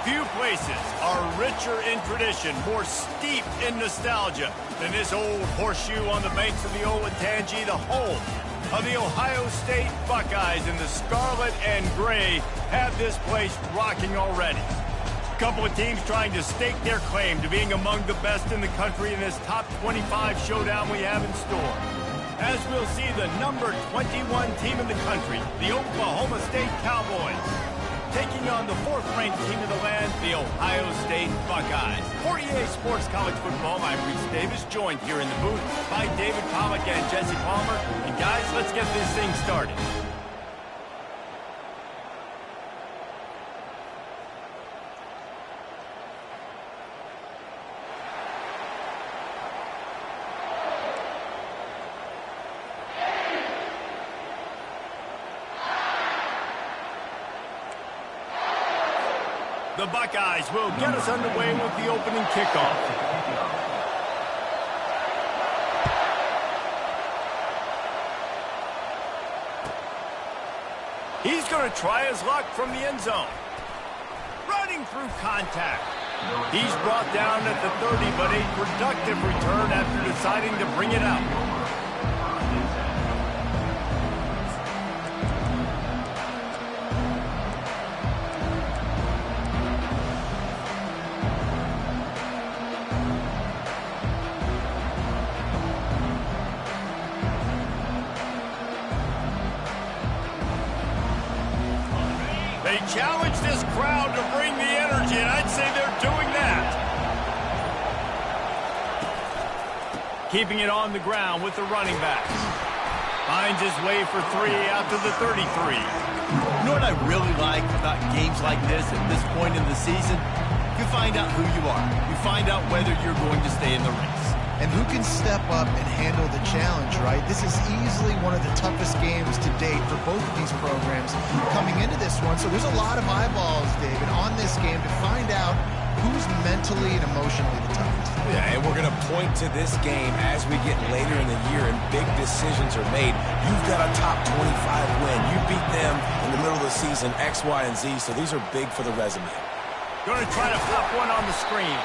Few places are richer in tradition, more steeped in nostalgia than this old horseshoe on the banks of the Olentangy, the home of the Ohio State Buckeyes. And the scarlet and gray have this place rocking already. A couple of teams trying to stake their claim to being among the best in the country in this top 25 showdown we have in store. As we'll see the number 21 team in the country, the Oklahoma State Cowboys, taking on the fourth-ranked team in the land, the Ohio State Buckeyes. For EA Sports College Football, I'm Reese Davis, joined here in the booth by David Pollack and Jesse Palmer. And guys, let's get this thing started. The Buckeyes will get us underway with the opening kickoff. He's going to try his luck from the end zone. Running through contact. He's brought down at the 30, but a productive return after deciding to bring it out. They challenge this crowd to bring the energy, and I'd say they're doing that. Keeping it on the ground with the running backs. Finds his way for 3 out to the 33. You know what I really like about games like this at this point in the season? You find out who you are. You find out whether you're going to stay in the race. And who can step up and handle the challenge, right? This is easily one of the toughest games to date for both of these programs coming into this one. So there's a lot of eyeballs, David, on this game to find out who's mentally and emotionally the toughest. Yeah, and we're going to point to this game as we get later in the year and big decisions are made. You've got a top 25 win. You beat them in the middle of the season, X, Y, and Z, so these are big for the resume. Going to try to pop one on the screen.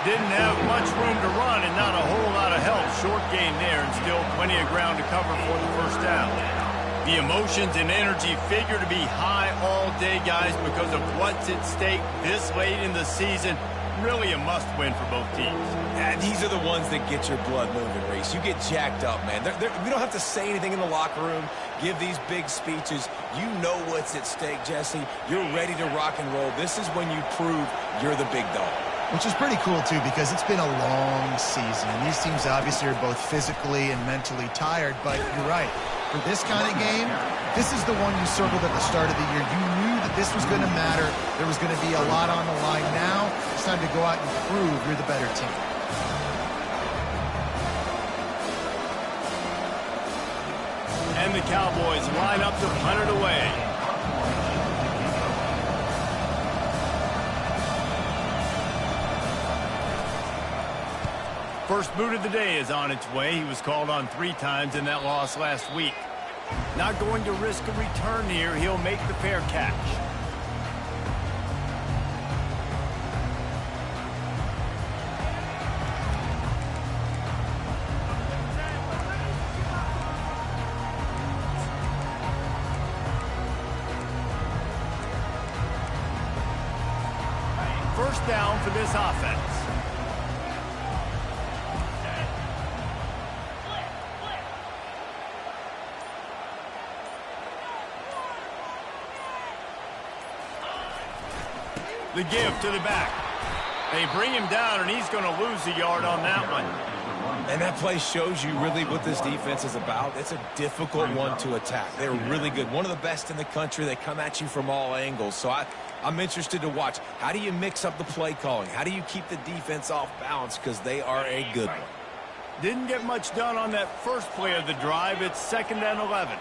Didn't have much room to run and not a whole lot of help. Short gain there and still plenty of ground to cover for the first down. The emotions and energy figure to be high all day, guys, because of what's at stake this late in the season. Really a must-win for both teams. And these are the ones that get your blood moving, Reese. You get jacked up, man. We don't have to say anything in the locker room, give these big speeches. You know what's at stake, Jesse. You're ready to rock and roll. This is when you prove you're the big dog. Which is pretty cool, too, because it's been a long season. And these teams obviously are both physically and mentally tired. But you're right. For this kind of game, this is the one you circled at the start of the year. You knew that this was going to matter. There was going to be a lot on the line. Now it's time to go out and prove you're the better team. And the Cowboys line up to punt it away. First boot of the day is on its way. He was called on 3 times in that loss last week. Not going to risk a return here. He'll make the fair catch. First down for this offense. The give to the back. They bring him down, and he's going to lose a yard on that one. And that play shows you really what this defense is about. It's a difficult one to attack. They're really good. One of the best in the country. They come at you from all angles. So I'm interested to watch. How do you mix up the play calling? How do you keep the defense off balance? Because they are a good one. Didn't get much done on that first play of the drive. It's 2nd and 11.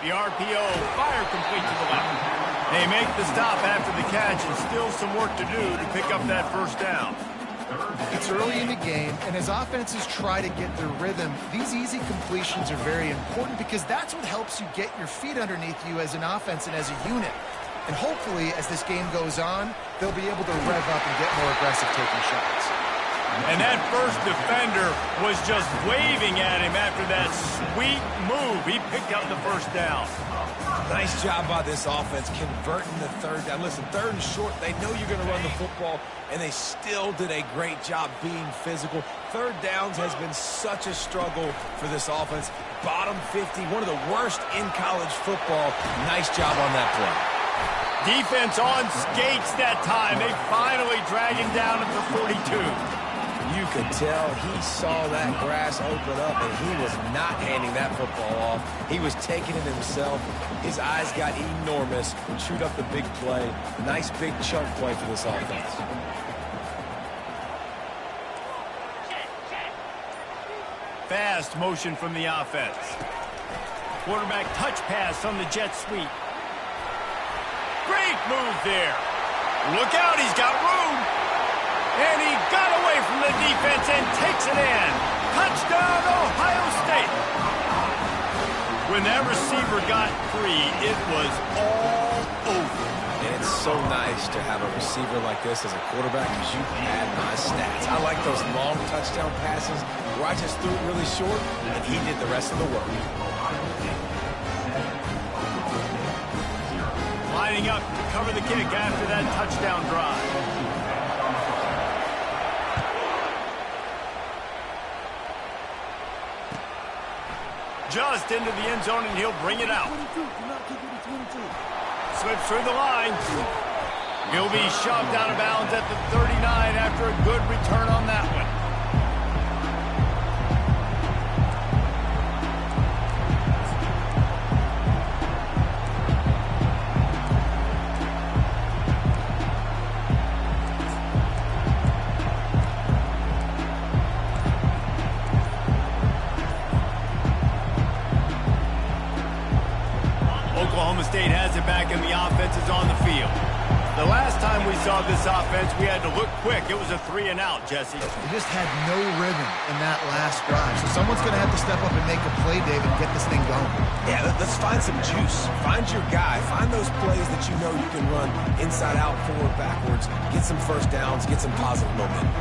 The RPO, fire complete to the left. They make the stop after the catch and still some work to do to pick up that first down. It's early in the game, and as offenses try to get their rhythm, these easy completions are very important because that's what helps you get your feet underneath you as an offense and as a unit. And hopefully, as this game goes on, they'll be able to rev up and get more aggressive taking shots. And that first defender was just waving at him after that sweet move. He picked up the first down. Nice job by this offense converting the third down. Listen, third and short, they know you're going to run the football, and they still did a great job being physical. Third downs has been such a struggle for this offense. Bottom 50, one of the worst in college football. Nice job on that play. Defense on skates that time. They finally drag him down at the 42. You could tell he saw that grass open up, and he was not handing that football off. He was taking it himself. His eyes got enormous and chewed up the big play. Nice big chunk play for this offense. Fast motion from the offense. Quarterback touch pass on the jet sweep. Great move there. Look out, he's got room. And he got away from the defense and takes it in. Touchdown, Ohio State. When that receiver got free, it was all over. And it's so nice to have a receiver like this as a quarterback because you had my stats. I like those long touchdown passes where I just threw it really short and he did the rest of the work. Lining up to cover the kick after that touchdown drive. Just into the end zone, and he'll bring it out. Slips through the line. He'll be shoved out of bounds at the 39 after a good return on that one. Oklahoma State has it back, and the offense is on the field. The last time we saw this offense, we had to look quick. It was a 3-and-out, Jesse. They just had no rhythm in that last drive. So someone's going to have to step up and make a play, David, and get this thing going. Yeah, let's find some juice. Find your guy. Find those plays that you know you can run inside out, forward, backwards. Get some first downs. Get some positive momentum.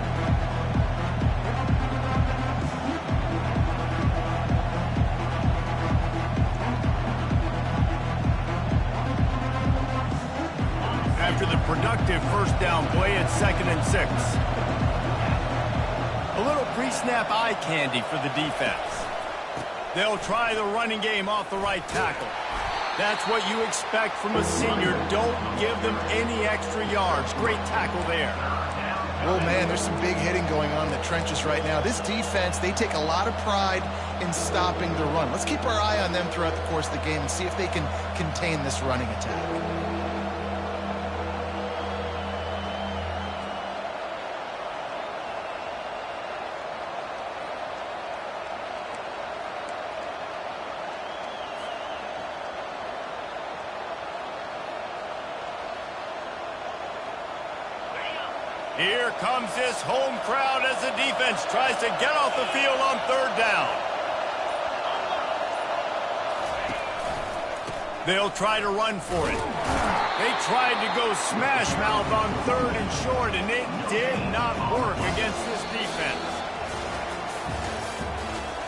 After the productive first down play, it's 2nd and 6. A little pre-snap eye candy for the defense. They'll try the running game off the right tackle. That's what you expect from a senior. Don't give them any extra yards. Great tackle there. Oh, man, there's some big hitting going on in the trenches right now. This defense, they take a lot of pride in stopping the run. Let's keep our eye on them throughout the course of the game and see if they can contain this running attack. Here comes this home crowd as the defense tries to get off the field on 3rd down. They'll try to run for it. They tried to go smash mouth on 3rd and short, and it did not work against this defense.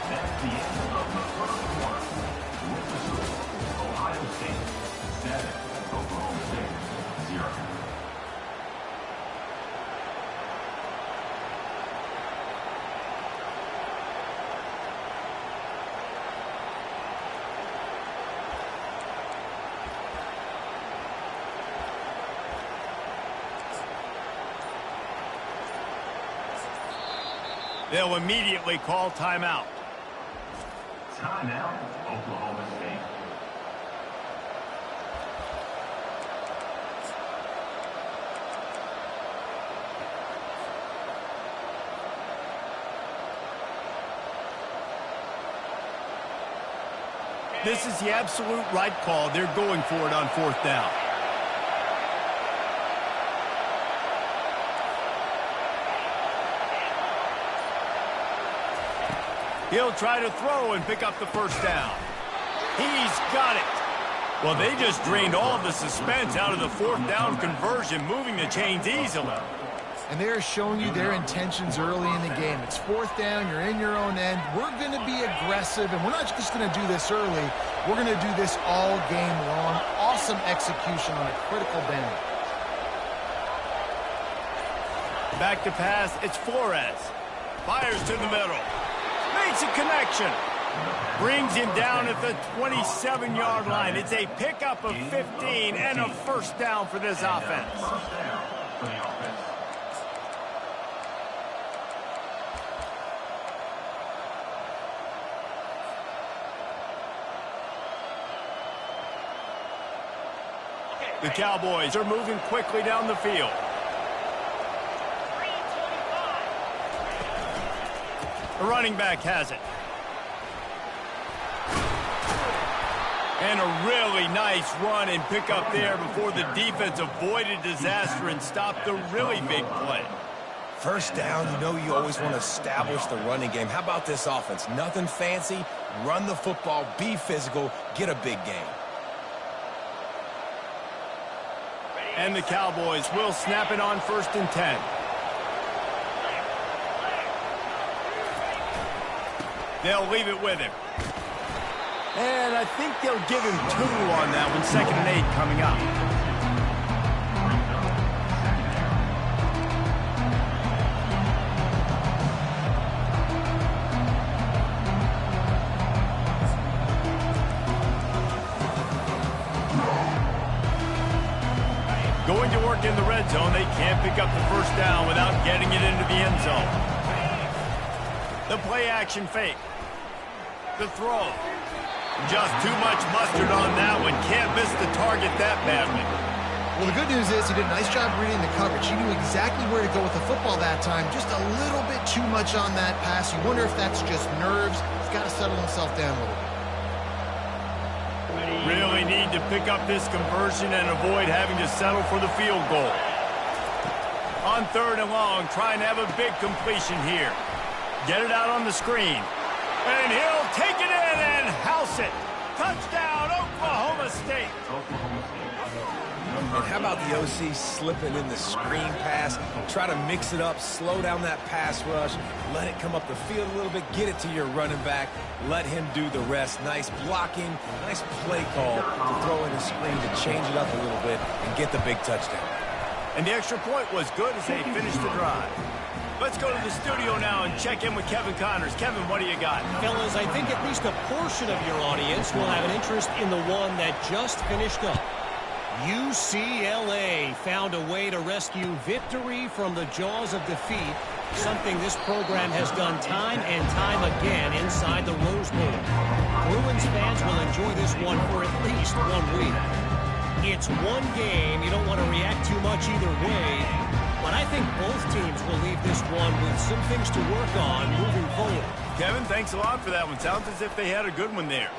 That's the end of the first quarter. With the score, Ohio State 7, Oklahoma State 0. They'll immediately call timeout. Timeout, Oklahoma State. This is the absolute right call. They're going for it on 4th down. He'll try to throw and pick up the first down. He's got it. Well, they just drained all of the suspense out of the fourth down conversion, moving the chains easily. And they're showing you their intentions early in the game. It's fourth down, you're in your own end. We're going to be aggressive, and we're not just going to do this early. We're going to do this all game long. Awesome execution on a critical down. Back to pass, it's Flores. Fires to the middle. Makes a connection. Brings him down at the 27-yard line. It's a pickup of 15 and a first down for this offense. The Cowboys are moving quickly down the field. The running back has it. And a really nice run and pick up there before the defense avoided disaster and stopped the really big play. First down, you know you always want to establish the running game. How about this offense? Nothing fancy. Run the football, be physical, get a big gain. And the Cowboys will snap it on 1st and 10. They'll leave it with him. And I think they'll give him 2 on that one. 2nd and 8 coming up. Going to work in the red zone. They can't pick up the first down without getting it into the end zone. The play action fake. The throw. Just too much mustard on that one. Can't miss the target that badly. Well, the good news is he did a nice job reading the coverage. He knew exactly where to go with the football that time. Just a little bit too much on that pass. You wonder if that's just nerves. He's got to settle himself down a little bit. Really need to pick up this conversion and avoid having to settle for the field goal. On 3rd and long, trying to have a big completion here. Get it out on the screen. And he'll take it in and house it. Touchdown, Oklahoma State. And how about the OC slipping in the screen pass? Try to mix it up, slow down that pass rush, let it come up the field a little bit, get it to your running back, let him do the rest. Nice blocking, nice play call to throw in a screen to change it up a little bit and get the big touchdown. And the extra point was good as they finished the drive. Let's go to the studio now and check in with Kevin Connors. Kevin, what do you got? Fellas, I think at least a portion of your audience will have an interest in the one that just finished up. UCLA found a way to rescue victory from the jaws of defeat, something this program has done time and time again inside the Rose Bowl. Bruins fans will enjoy this one for at least 1 week. It's one game. You don't want to react too much either way, but I think both teams will leave this one with some things to work on moving forward. Kevin, thanks a lot for that one. Sounds as if they had a good one there.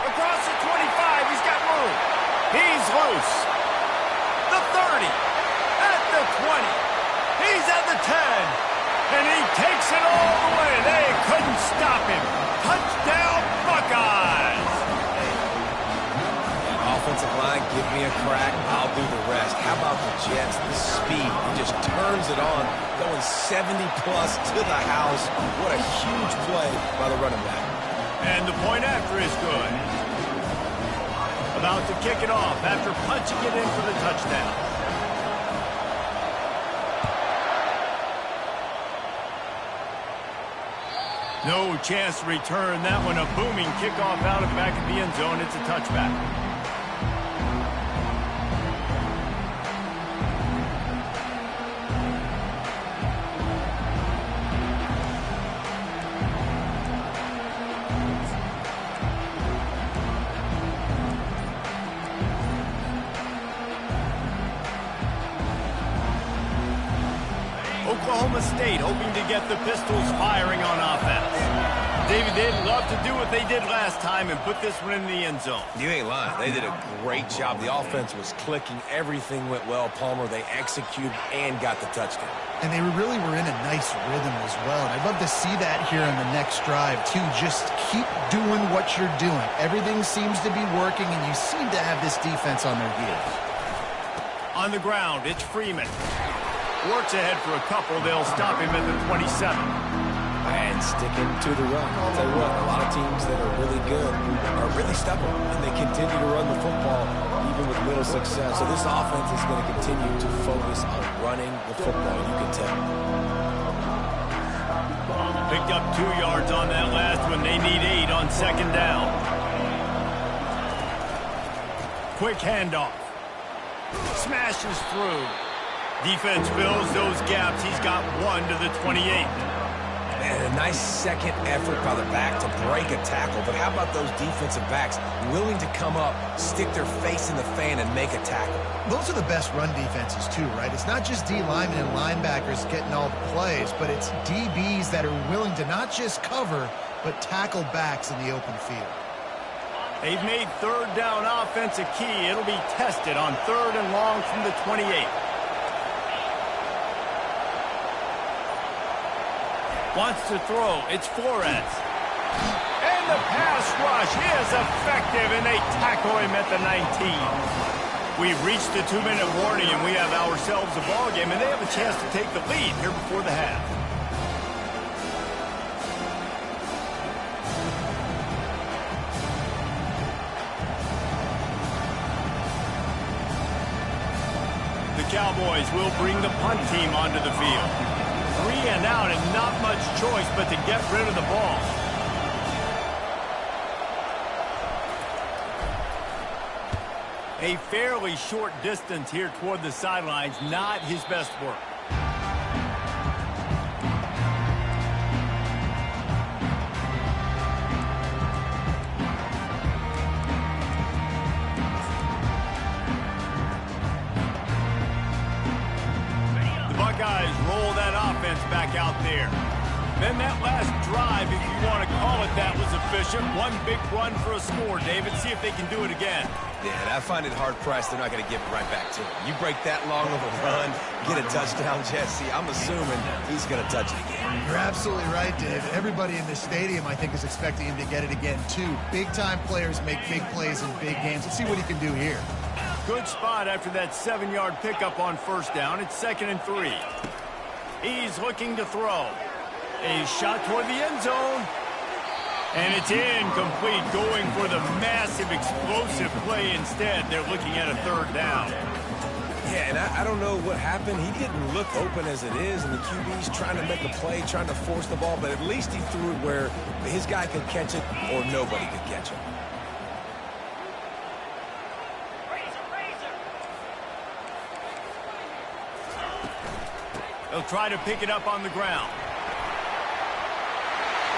Across the 25, he's got room. He's loose. The 30. At the 20. He's at the 10. And he takes it all the way. They couldn't stop him. Touchdown, Buckeyes. Offensive line, give me a crack, I'll do the rest. How about the Jets? The speed, he just turns it on, going 70-plus to the house. What a huge play by the running back. And the point after is good. About to kick it off after punching it in for the touchdown. No chance to return that one. A booming kickoff out of the back of the end zone. It's a touchback. Oklahoma State hoping to get the Pistols firing on offense. David, they'd love to do what they did last time and put this one in the end zone. You ain't lying. They did a great job. The offense was clicking. Everything went well, Palmer. They executed and got the touchdown. And they really were in a nice rhythm as well. And I'd love to see that here in the next drive, too. Just keep doing what you're doing. Everything seems to be working, and you seem to have this defense on their heels. On the ground, it's Freeman. Works ahead for a couple. They'll stop him at the 27. And sticking to the run. I'll tell you what, a lot of teams that are really good are really stubborn, and they continue to run the football even with little success. So this offense is going to continue to focus on running the football, you can tell. Picked up 2 yards on that last one. They need 8 on second down. Quick handoff. Smashes through. Defense fills those gaps. He's got 1 to the 28. And a nice second effort by the back to break a tackle. But how about those defensive backs willing to come up, stick their face in the fan, and make a tackle? Those are the best run defenses, too, right? It's not just D linemen and linebackers getting all the plays, but it's DBs that are willing to not just cover, but tackle backs in the open field. They've made third down offense a key. It'll be tested on 3rd and long from the 28. Wants to throw. It's Flores. And the pass rush is effective, and they tackle him at the 19. We've reached the 2-minute warning, and we have ourselves a ball game, and they have a chance to take the lead here before the half. The Cowboys will bring the punt team onto the field. 3 and out, and not much choice but to get rid of the ball. A fairly short distance here toward the sidelines, not his best work. Roll that offense back out there. Then that last drive, if you want to call it that, was efficient. One big run for a score, David. See if they can do it again. Yeah, and I find it hard-pressed they're not going to give it right back to him. You break that long of a run, get a touchdown, Jesse, I'm assuming he's going to touch it again. You're absolutely right, David. Everybody in this stadium, I think, is expecting him to get it again, too. Big-time players make big plays in big games. Let's see what he can do here. Good spot after that 7-yard pickup on first down. It's 2nd and 3. He's looking to throw. A shot toward the end zone. And it's incomplete, going for the massive explosive play instead. They're looking at a 3rd down. Yeah, and I don't know what happened. He didn't look open as it is, and the QB's trying to make a play, trying to force the ball, but at least he threw it where his guy could catch it or nobody could catch it. They'll try to pick it up on the ground.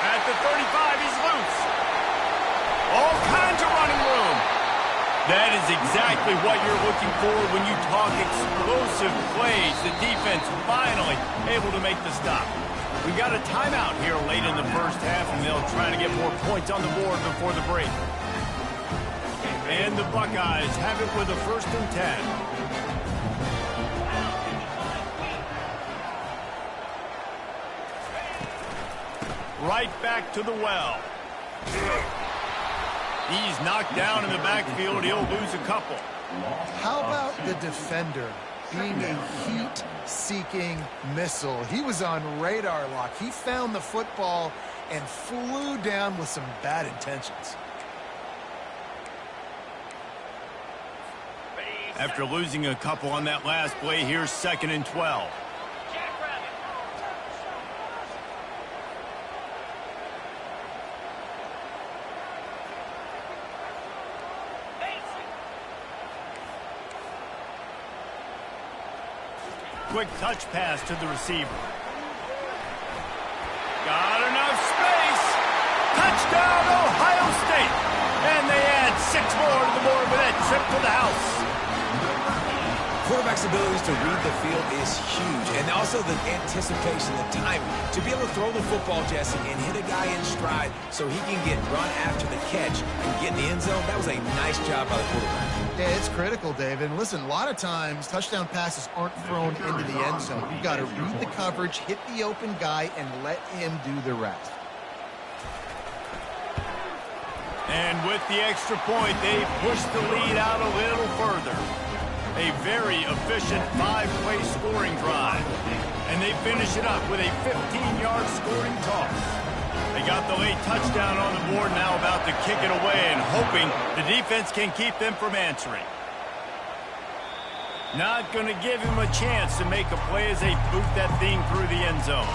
At the 35, he's loose. All kinds of running room. That is exactly what you're looking for when you talk explosive plays. The defense finally able to make the stop. We got a timeout here late in the first half, and they'll try to get more points on the board before the break. And the Buckeyes have it with a 1st and 10. Right back to the well. He's knocked down in the backfield. He'll lose a couple. How about the defender being a heat-seeking missile? He was on radar lock. He found the football and flew down with some bad intentions. After losing a couple on that last play, here's 2nd and 12. Quick touch pass to the receiver. Got enough space. Touchdown, Ohio State. And they add 6 more to the board with that trip to the house. Quarterback's abilities to read the field is huge, and also the anticipation, the timing. To be able to throw the football, Jesse, and hit a guy in stride so he can get run after the catch and get in the end zone, that was a nice job by the quarterback. Yeah, it's critical, David. And listen, a lot of times touchdown passes aren't thrown into the end zone. You've got to read the coverage, hit the open guy, and let him do the rest. And with the extra point, they push the lead out a little further. A very efficient 5-play scoring drive. And they finish it up with a 15-yard scoring toss. They got the late touchdown on the board, now about to kick it away and hoping the defense can keep them from answering. Not going to give him a chance to make a play as they boot that thing through the end zone.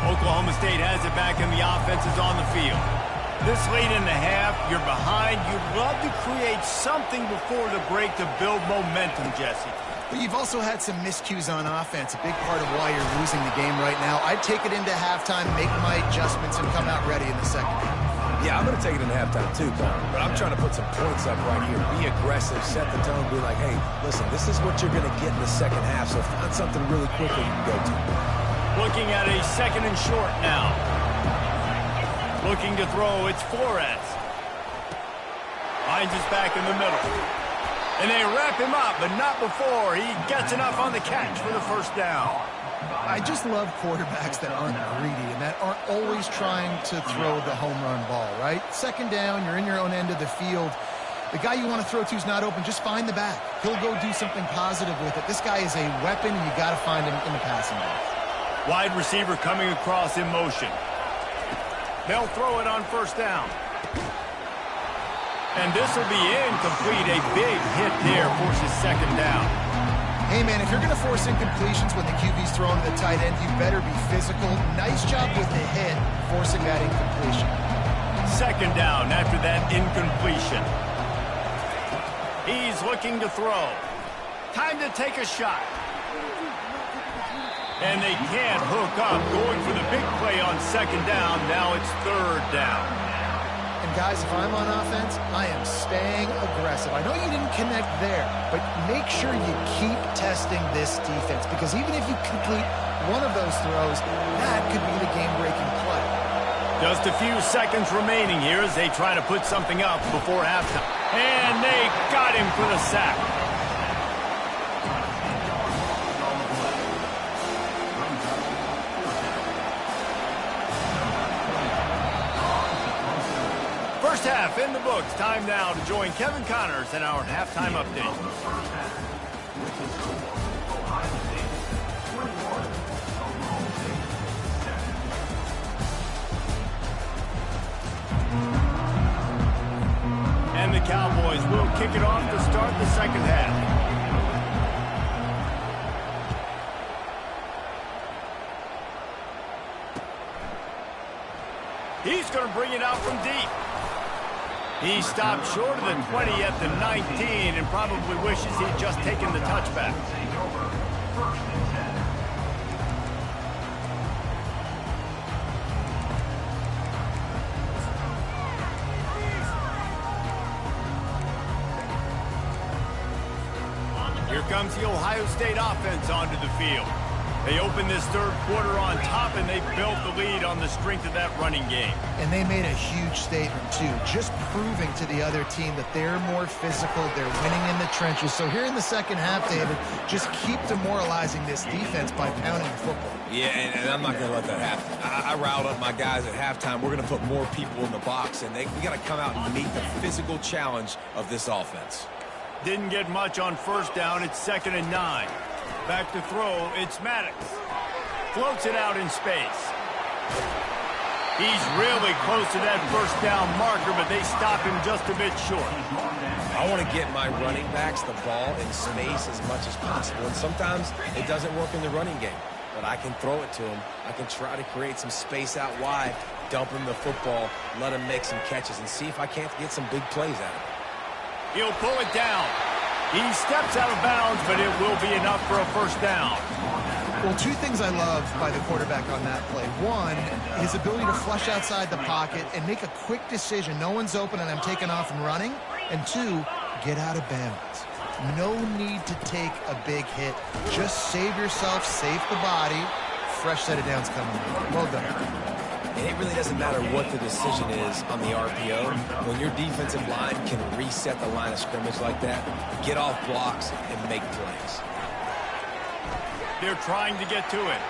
Oklahoma State has it back and the offense is on the field. This late in the half, you're behind. You'd love to create something before the break to build momentum, Jesse. But you've also had some miscues on offense, a big part of why you're losing the game right now. I'd take it into halftime, make my adjustments, and come out ready in the second half. Yeah, I'm going to take it into halftime too, Tom. But I'm trying to put some points up right here. Be aggressive, set the tone, be like, hey, listen, this is what you're going to get in the second half, so find something really quickly you can go to. Looking at a 2nd and short now. Looking to throw, it's Flores. Finds his back in the middle. And they wrap him up, but not before he gets enough on the catch for the first down. I just love quarterbacks that aren't greedy and that aren't always trying to throw the home run ball, right? 2nd down, you're in your own end of the field. The guy you want to throw to is not open. Just find the back. He'll go do something positive with it. This guy is a weapon, and you got to find him in the passing game. Wide receiver coming across in motion. They'll throw it on 1st down. And this will be incomplete. A big hit there forces 2nd down. Hey, man, if you're going to force incompletions when the QB's throwing to the tight end, you better be physical. Nice job with the hit, forcing that incompletion. 2nd down after that incompletion. He's looking to throw. Time to take a shot. And they can't hook up. Going for the big play on 2nd down. Now it's 3rd down. And guys, if I'm on offense, I am staying aggressive. I know you didn't connect there, but make sure you keep testing this defense, because even if you complete one of those throws, that could be the game-breaking play. Just a few seconds remaining here as they try to put something up before halftime. And they got him for the sack. First half in the books. Time now to join Kevin Connors in our halftime update. And the Cowboys will kick it off to start the second half. He's going to bring it out from deep. He stopped short of the 20 at the 19 and probably wishes he'd just taken the touchback. Here comes the Ohio State offense onto the field. They opened this 3rd quarter on top, and they built the lead on the strength of that running game. And they made a huge statement, too, just proving to the other team that they're more physical, they're winning in the trenches. So here in the second half, David, just keep demoralizing this defense by pounding the football. Yeah, and I'm not going to let that happen. I riled up my guys at halftime. We're going to put more people in the box, and we got to come out and meet the physical challenge of this offense. Didn't get much on 1st down. It's 2nd and 9. Back to throw, it's Maddox. Floats it out in space. He's really close to that 1st down marker, but they stop him just a bit short. I want to get my running backs the ball in space as much as possible, and sometimes it doesn't work in the running game, but I can throw it to him. I can try to create some space out wide, dump him the football, let him make some catches, and see if I can't get some big plays out of him. He'll pull it down. He steps out of bounds, but it will be enough for a first down. Well, two things I love by the quarterback on that play. One, his ability to flush outside the pocket and make a quick decision. No one's open and I'm taking off and running. And two, get out of bounds. No need to take a big hit. Just save yourself, save the body. Fresh set of downs coming. Well done. And it really doesn't matter what the decision is on the RPO. When your defensive line can reset the line of scrimmage like that, get off blocks and make plays. They're trying to get to it.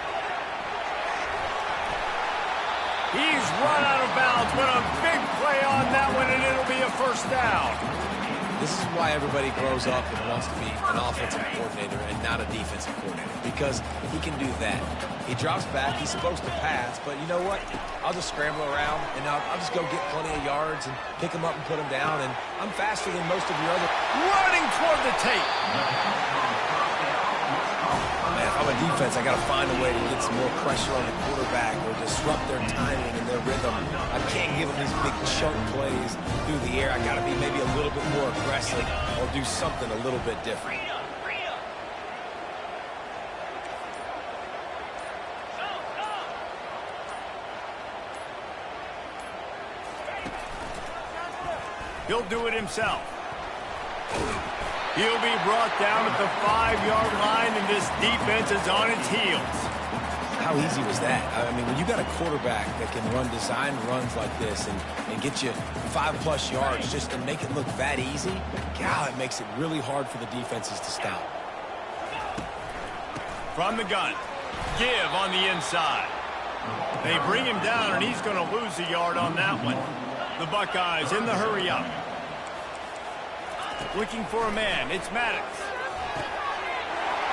He's run out of bounds, but a big play on that one, and it'll be a first down. This is why everybody grows up and wants to be an offensive coordinator and not a defensive coordinator, because he can do that. He drops back. He's supposed to pass, but you know what? I'll just scramble around, and I'll just go get plenty of yards and pick them up and put them down, and I'm faster than most of your other... Running toward the tape. Man, if I'm a defense, I got to find a way to get some more pressure on the quarterback or disrupt their timing and their rhythm. I can't give them these big chunk plays through the air. I got to be maybe a little bit more aggressive or do something a little bit different. He'll do it himself. He'll be brought down at the 5-yard line, and this defense is on its heels. How easy was that? I mean, when you got a quarterback that can run design runs like this and get you 5+ yards just to make it look that easy, God, it makes it really hard for the defenses to stop. From the gun, give on the inside. They bring him down, and he's going to lose a yard on that one. The Buckeyes in the hurry up. Looking for a man. It's Maddox.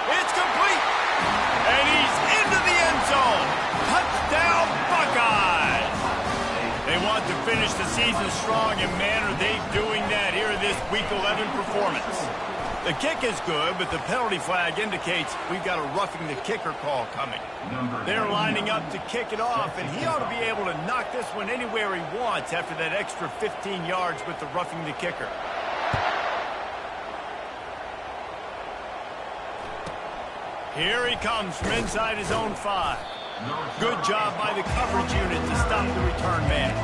It's complete. And he's into the end zone. Touchdown, Buckeyes. They want to finish the season strong, and man, are they doing that here in this Week 11 performance. The kick is good, but the penalty flag indicates we've got a roughing the kicker call coming. They're lining up to kick it off, and he ought to be able to knock this one anywhere he wants after that extra 15 yards with the roughing the kicker. Here he comes from inside his own 5. Good job by the coverage unit to stop the return man.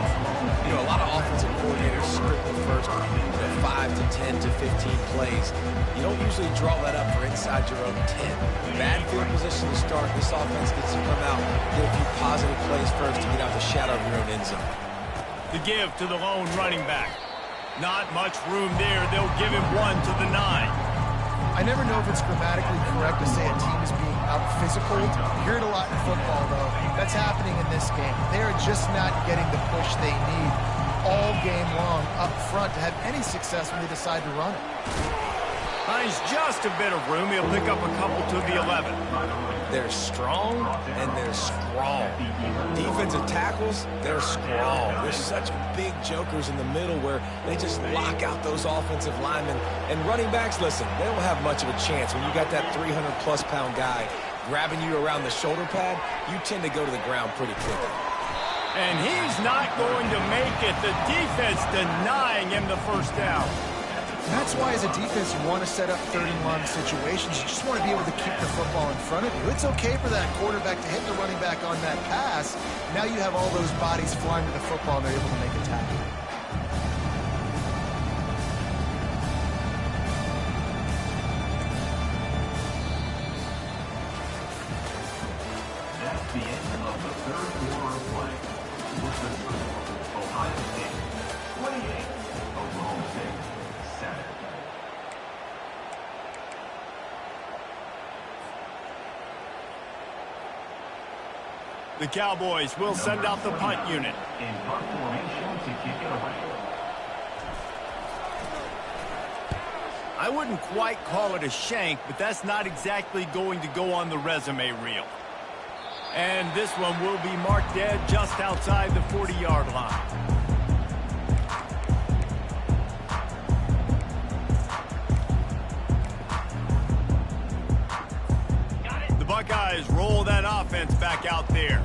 You know, a lot of offensive coordinators script the first 5 to 10 to 15 plays. You don't usually draw that up for inside your own 10. Bad field position to start. This offense gets to come out, get a few positive plays first to get out the shadow of your own end zone. The give to the lone running back. Not much room there. They'll give him one to the 9. I never know if it's grammatically correct to say a team is being out-physical. You hear it a lot in football, though. That's happening in this game. They are just not getting the push they need all game long up front to have any success when they decide to run it. Finds just a bit of room. He'll pick up a couple to the 11. They're strong and they're strong. Defensive tackles, they're strong. There's such big jokers in the middle where they just lock out those offensive linemen. And running backs, listen, they don't have much of a chance. When you got that 300+ pound guy grabbing you around the shoulder pad, you tend to go to the ground pretty quickly. And he's not going to make it. The defense denying him the first down. That's why as a defense you want to set up third and long situations. You just want to be able to keep the football in front of you. It's okay for that quarterback to hit the running back on that pass. Now you have all those bodies flying to the football and they're able to make a tackle. That's the end of the third quarter of play. With the score, Ohio State 28, Oklahoma State 7. The Cowboys will send out the punt unit. In punt formation to kick it away. I wouldn't quite call it a shank, but that's not exactly going to go on the resume reel. And this one will be marked dead just outside the 40-yard line. The Buckeyes roll that offense back out there.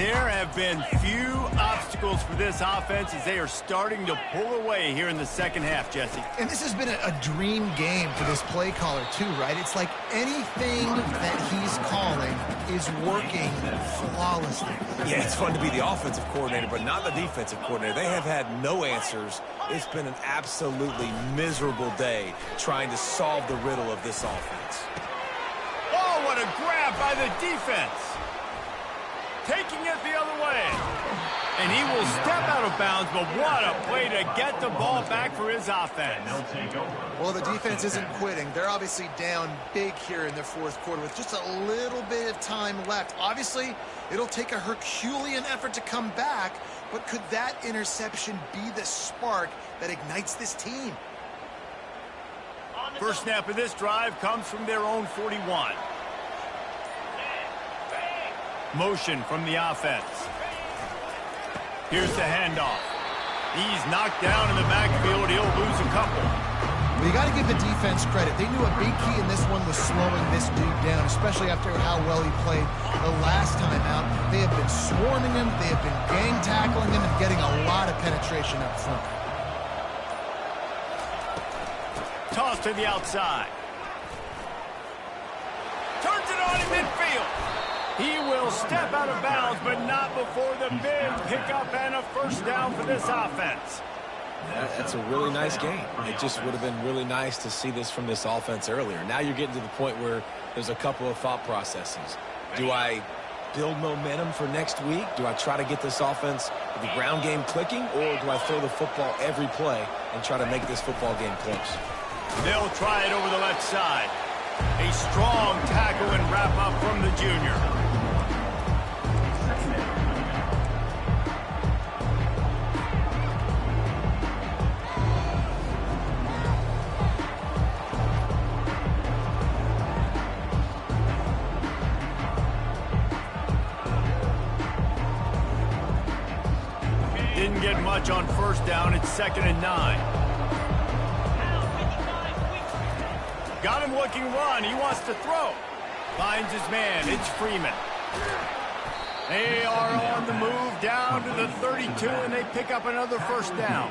There have been few obstacles for this offense as they are starting to pull away here in the second half, Jesse. And this has been a dream game for this play caller too, right? It's like anything that he's calling is working flawlessly. Yeah, it's fun to be the offensive coordinator, but not the defensive coordinator. They have had no answers. It's been an absolutely miserable day trying to solve the riddle of this offense. Oh, what a grab by the defense. Taking it the other way. And he will step out of bounds, but what a play to get the ball back for his offense. Well, the defense isn't quitting. They're obviously down big here in the fourth quarter with just a little bit of time left. Obviously, it'll take a Herculean effort to come back, but could that interception be the spark that ignites this team? First snap of this drive comes from their own 41. Motion from the offense. Here's the handoff. He's knocked down in the backfield. He'll lose a couple. Well, you got to give the defense credit. They knew a big key in this one was slowing this dude down, especially after how well he played the last time out. They have been swarming him. They have been gang tackling him and getting a lot of penetration up front. Toss to the outside. Turns it on in midfield. He will step out of bounds, but not before the big pickup and a first down for this offense. That's a really nice game. It just would have been really nice to see this from this offense earlier. Now you're getting to the point where there's a couple of thought processes. Do I build momentum for next week? Do I try to get this offense, the ground game clicking, or do I throw the football every play and try to make this football game close? They'll try it over the left side. A strong tackle and wrap up from the junior. Didn't get much on first down. It's 2nd and 9. Got him looking run. He wants to throw. Finds his man. It's Freeman. They are on the move down to the 32, and they pick up another first down.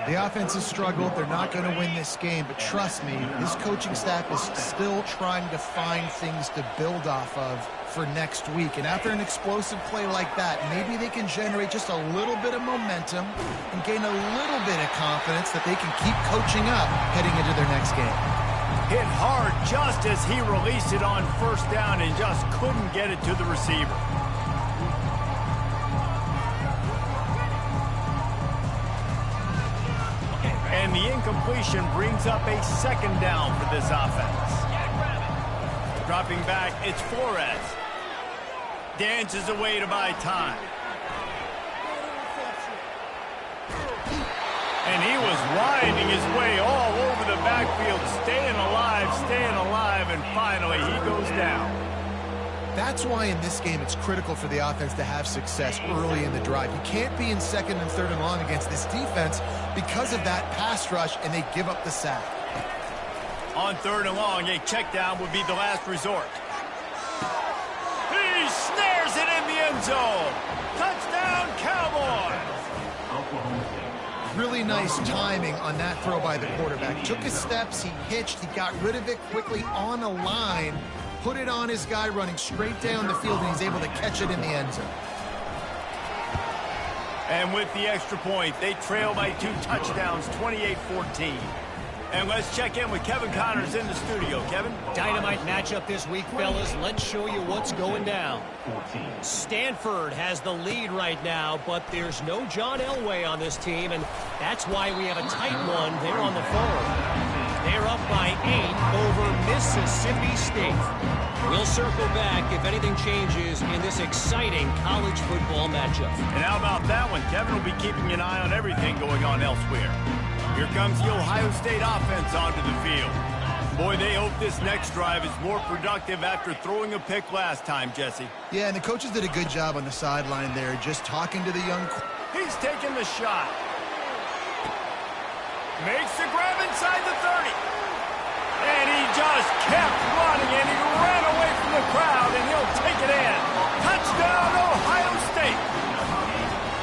The offense has struggled. They're not going to win this game, but trust me, his coaching staff is still trying to find things to build off of for next week. And after an explosive play like that, maybe they can generate just a little bit of momentum and gain a little bit of confidence that they can keep coaching up heading into their next game. Hit hard just as he released it on first down and just couldn't get it to the receiver. And the incompletion brings up a 2nd down for this offense. Dropping back, it's Flores. Dances away to buy time. And he was winding his way all over the backfield, staying alive, and finally he goes down. That's why in this game it's critical for the offense to have success early in the drive. You can't be in 2nd and 3rd and long against this defense because of that pass rush, and they give up the sack. On 3rd and long, a check down would be the last resort. He snares it in the end zone. Touchdown, Cowboys! Really nice timing on that throw by the quarterback. Took his steps, he hitched, he got rid of it quickly on a line, put it on his guy running straight down the field, and he's able to catch it in the end zone. And with the extra point, they trail by 2 touchdowns, 28-14. And let's check in with Kevin Connors in the studio. Kevin? Dynamite matchup this week, fellas. Let's show you what's going down. Stanford has the lead right now, but there's no John Elway on this team, and that's why we have a tight one there on the phone. They're up by 8 over Mississippi State. We'll circle back if anything changes in this exciting college football matchup. And how about that one? Kevin will be keeping an eye on everything going on elsewhere. Here comes the Ohio State offense onto the field. Boy, they hope this next drive is more productive after throwing a pick last time, Jesse. Yeah, and the coaches did a good job on the sideline there, just talking to the young... He's taking the shot. Makes the grab inside the 30. And he just kept running, and he ran away from the crowd, and he'll take it in. Touchdown, Ohio State.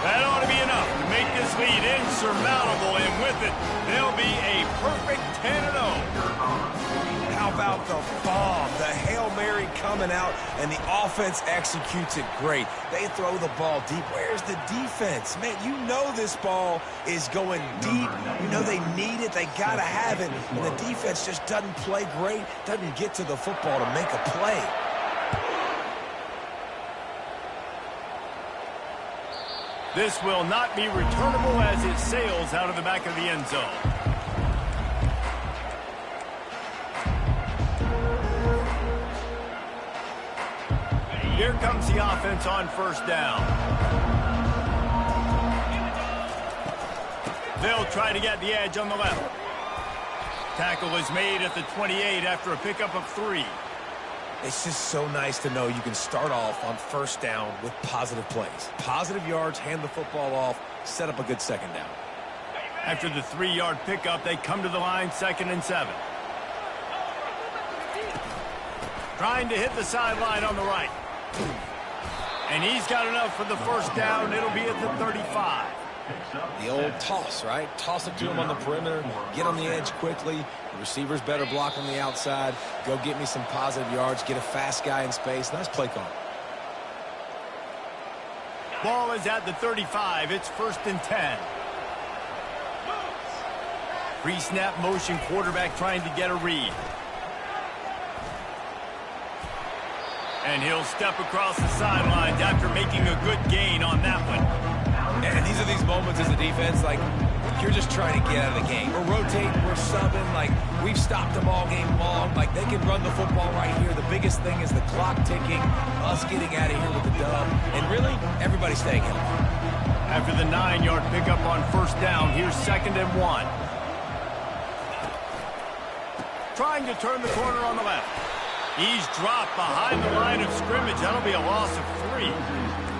That ought to be enough to make this lead insurmountable, and with it, they'll be a perfect 10-0. How about the bomb? The Hail Mary coming out, and the offense executes it great. They throw the ball deep. Where's the defense? Man, you know this ball is going deep. You know they need it. They got to have it. And the defense just doesn't play great, doesn't get to the football to make a play. This will not be returnable as it sails out of the back of the end zone. Here comes the offense on first down. They'll try to get the edge on the left. Tackle is made at the 28 after a pickup of 3. It's just so nice to know you can start off on first down with positive plays. Positive yards, hand the football off, set up a good second down. After the 3-yard pickup, they come to the line, 2nd and 7. Trying to hit the sideline on the right. And he's got enough for the first down. It'll be at the 35. The old toss, right? Toss it to him on the perimeter, get on the edge quickly. The receiver's better block on the outside. Go get me some positive yards, get a fast guy in space. Nice play call. Ball is at the 35. It's 1st and 10. Pre-snap motion, quarterback trying to get a read. And he'll step across the sidelines after making a good gain on that one. And these are these moments as a defense, like, you're just trying to get out of the game. We're rotating, we're subbing, like, we've stopped them all game long. Like, they can run the football right here. The biggest thing is the clock ticking, us getting out of here with the dub, and really, everybody staying healthy. After the 9-yard pickup on first down, here's 2nd and 1. Trying to turn the corner on the left. He's dropped behind the line of scrimmage. That'll be a loss of 3.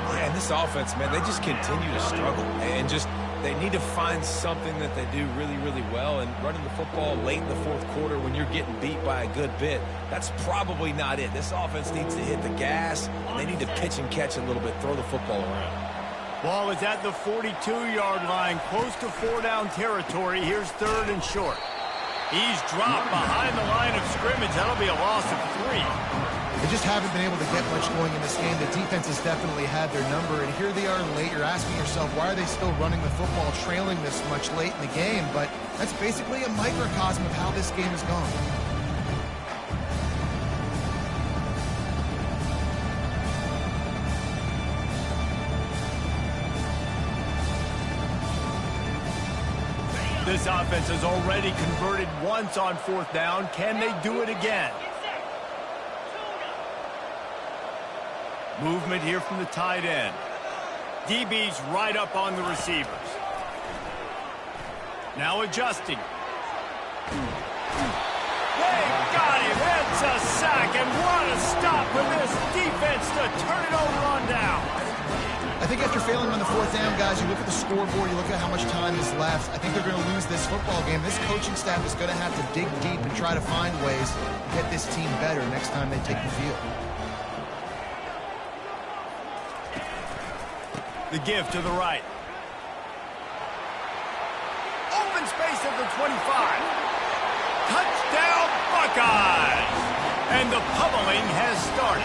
Yeah, and this offense, man, they just continue to struggle. And just, they need to find something that they do really, really well. And running the football late in the 4th quarter when you're getting beat by a good bit, that's probably not it. This offense needs to hit the gas. They need to pitch and catch a little bit, throw the football around. Ball is at the 42-yard line, close to 4-down territory. Here's 3rd and short. He's dropped behind the line of scrimmage. That'll be a loss of 3. They just haven't been able to get much going in this game. The defense has definitely had their number, and here they are late. You're asking yourself, why are they still running the football, trailing this much late in the game? But that's basically a microcosm of how this game has gone. This offense has already converted once on 4th down. Can they do it again? Movement here from the tight end. DB's right up on the receivers. Now adjusting. They got him. It's a sack, and what a stop for this defense to turn it over on down. I think after failing on the 4th down, guys, you look at the scoreboard, you look at how much time is left. I think they're going to lose this football game. This coaching staff is going to have to dig deep and try to find ways to get this team better next time they take the field. The give to the right. Open space at the 25. Touchdown, Buckeyes! And the pummeling has started.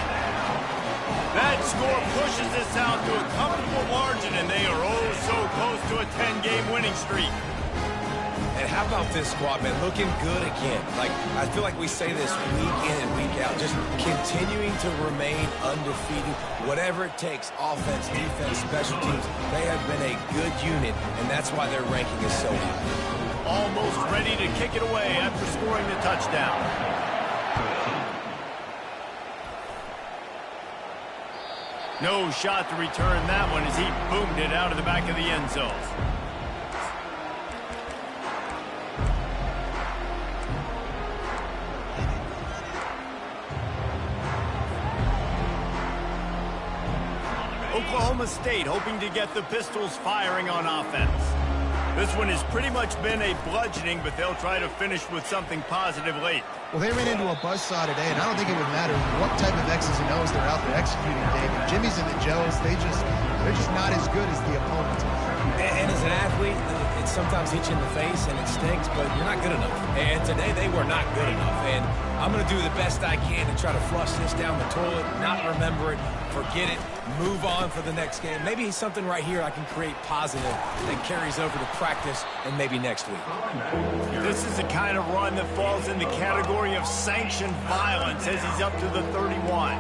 That score pushes this out to a comfortable margin, and they are oh so close to a 10-game winning streak. And how about this squad, man? Looking good again. Like, I feel like we say this week in and week out, just continuing to remain undefeated. Whatever it takes, offense, defense, special teams, they have been a good unit, and that's why their ranking is so high. Almost ready to kick it away after scoring the touchdown. No shot to return that one as he boomed it out of the back of the end zone. Oklahoma State hoping to get the Pistols firing on offense. This one has pretty much been a bludgeoning, but they'll try to finish with something positive late. Well, they ran into a buzzsaw today, and I don't think it would matter what type of X's and O's they're out there executing, David. Jimmy's and the Joes, they're just not as good as the opponents. And as an athlete, it sometimes hits you in the face and it stinks, but you're not good enough. And today they were not good enough. And I'm going to do the best I can to try to flush this down the toilet, not remember it, forget it, move on for the next game. Maybe something right here I can create positive that carries over to practice and maybe next week. This is the kind of run that falls in the category of sanctioned violence as he's up to the 31.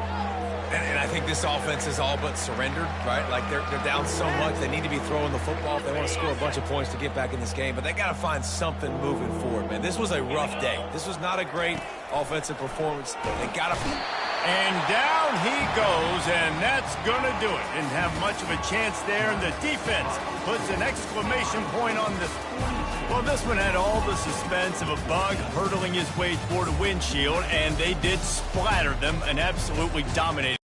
And I think this offense is all but surrendered, right? Like they're down so much, they need to be throwing the football if they want to score a bunch of points to get back in this game. But they got to find something moving forward, man. This was a rough day. This was not a great offensive performance. They got to... And down he goes, and that's going to do it. Didn't have much of a chance there, and the defense puts an exclamation point on this. Well, this one had all the suspense of a bug hurtling his way toward a windshield, and they did splatter them and absolutely dominate.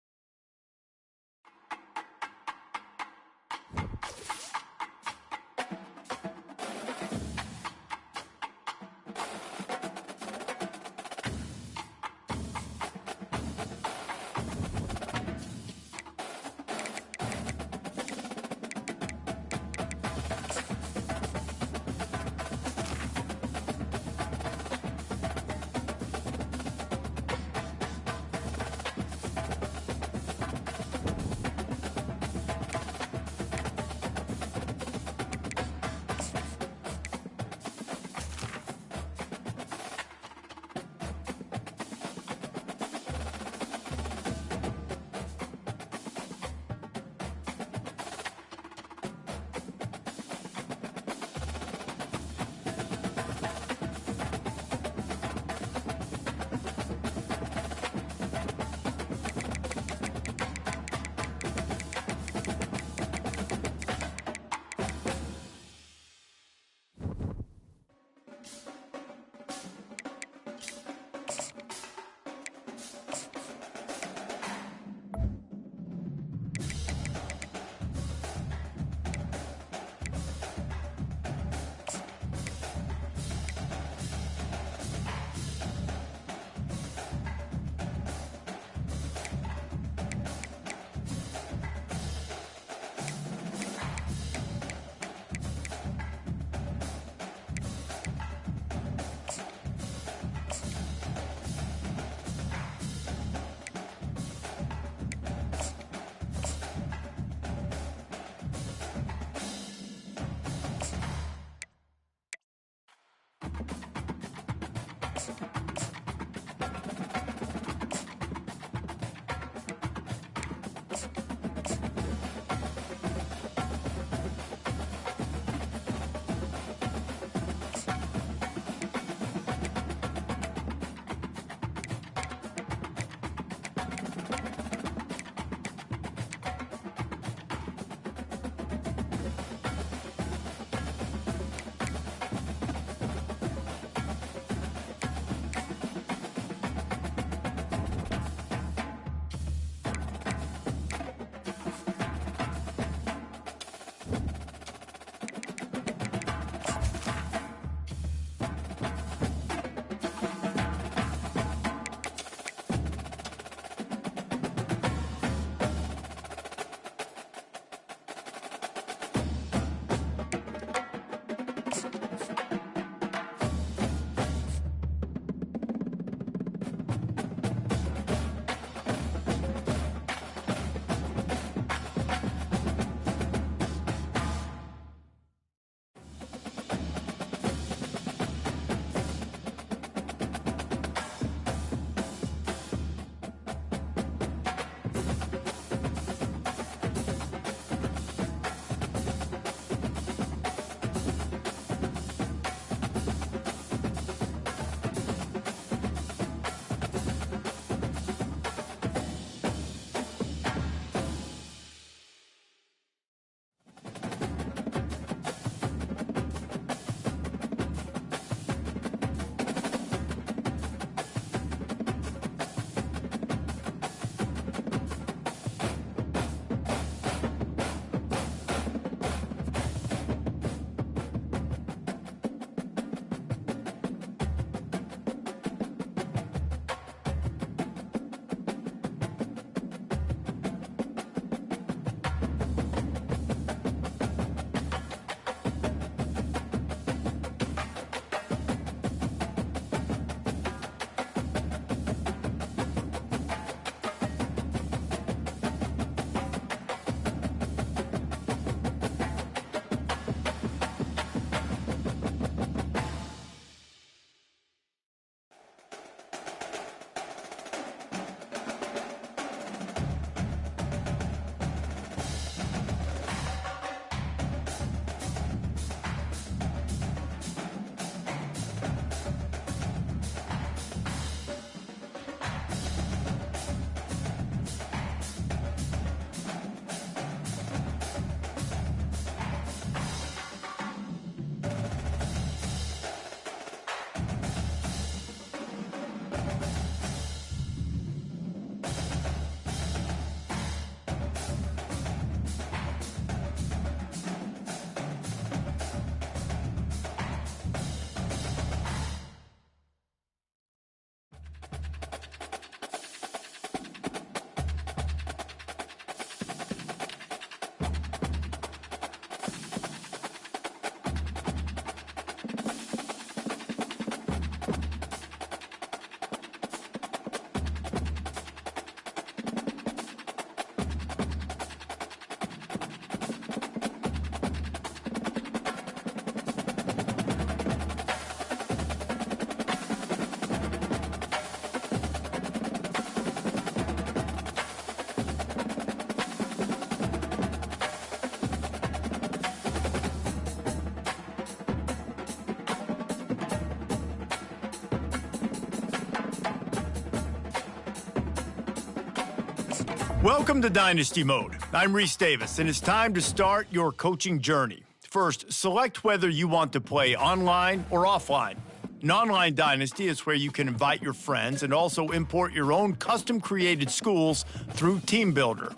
Welcome to Dynasty Mode. I'm Reese Davis, and it's time to start your coaching journey. First, select whether you want to play online or offline. An online dynasty is where you can invite your friends and also import your own custom-created schools through TeamBuilder.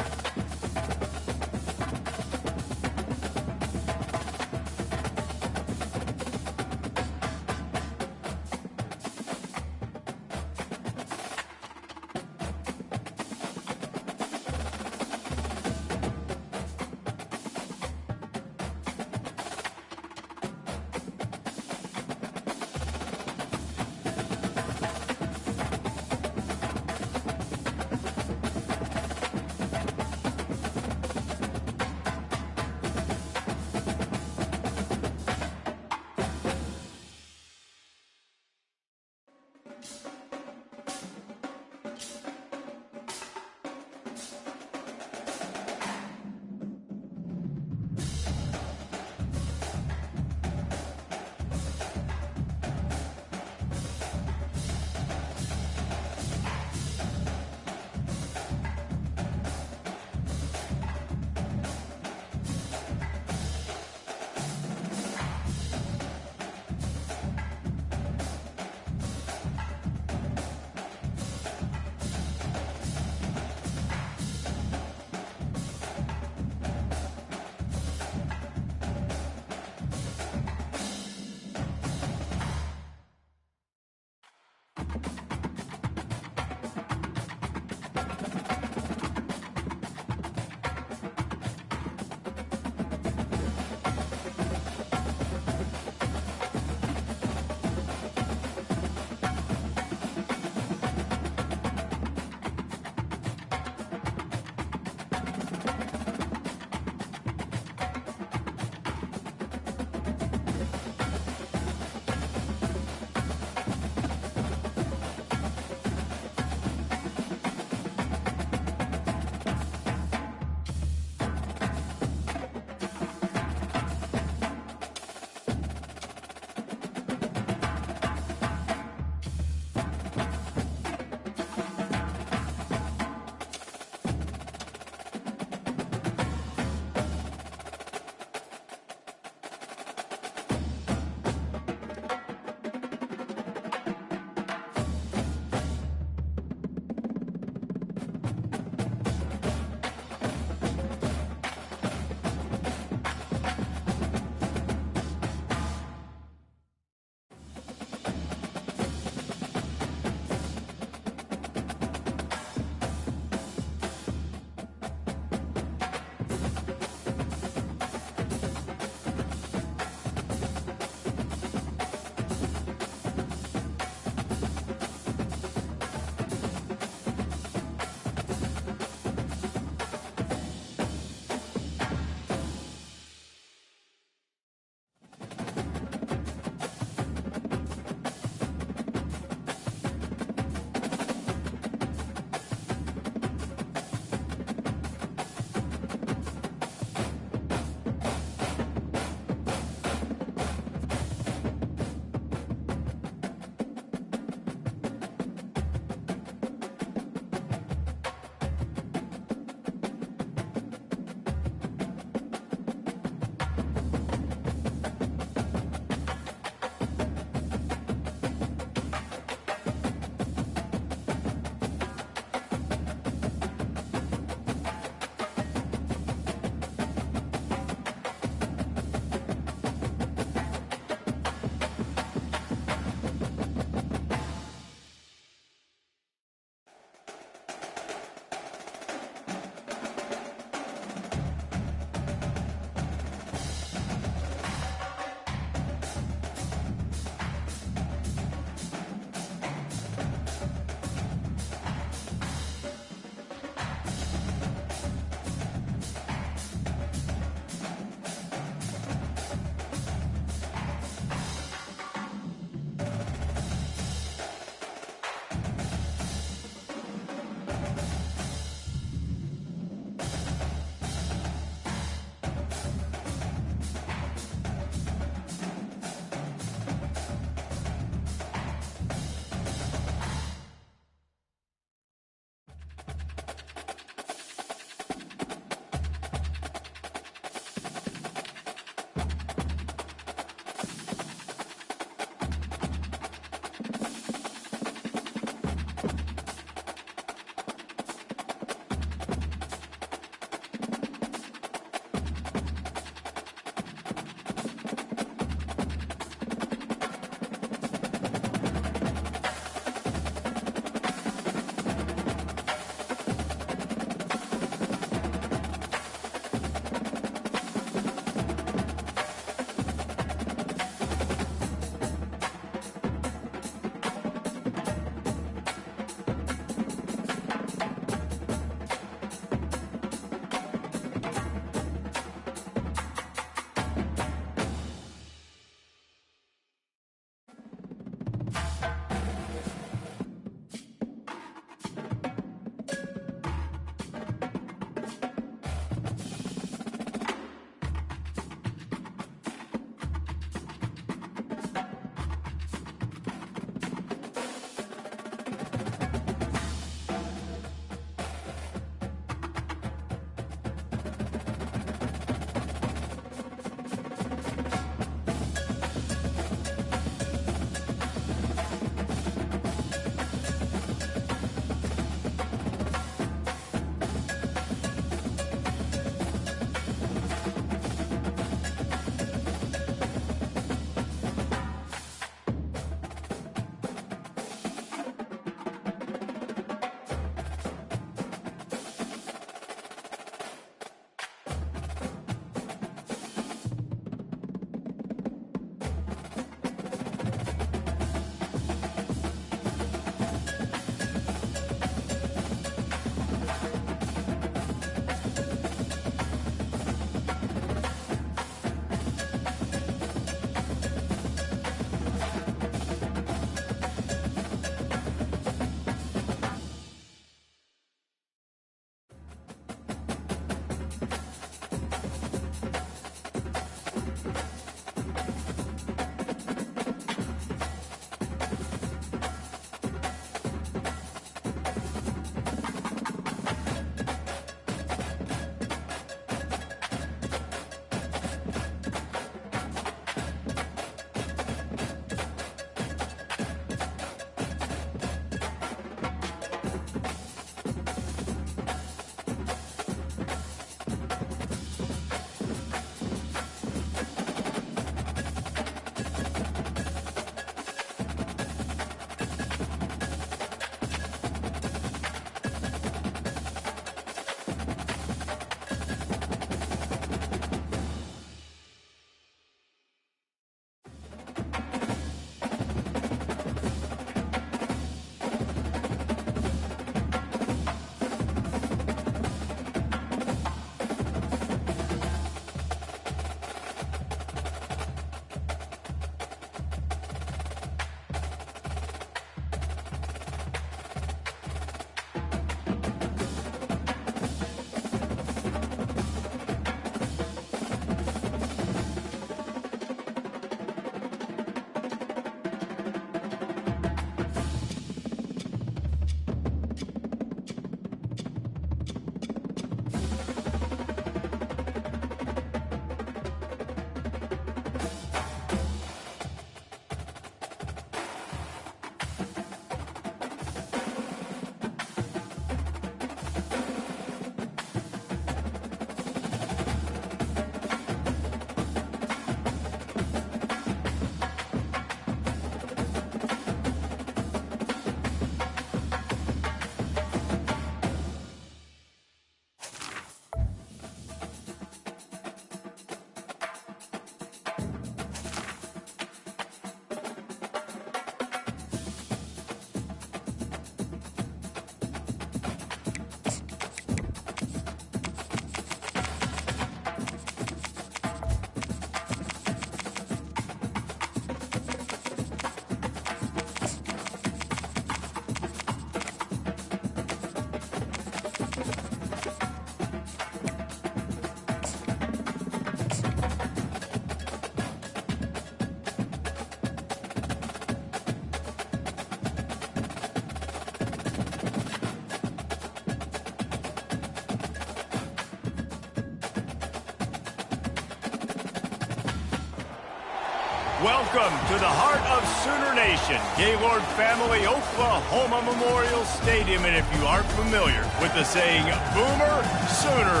Welcome to the heart of Sooner Nation, Gaylord Family Oklahoma Memorial Stadium. And if you aren't familiar with the saying, Boomer Sooner,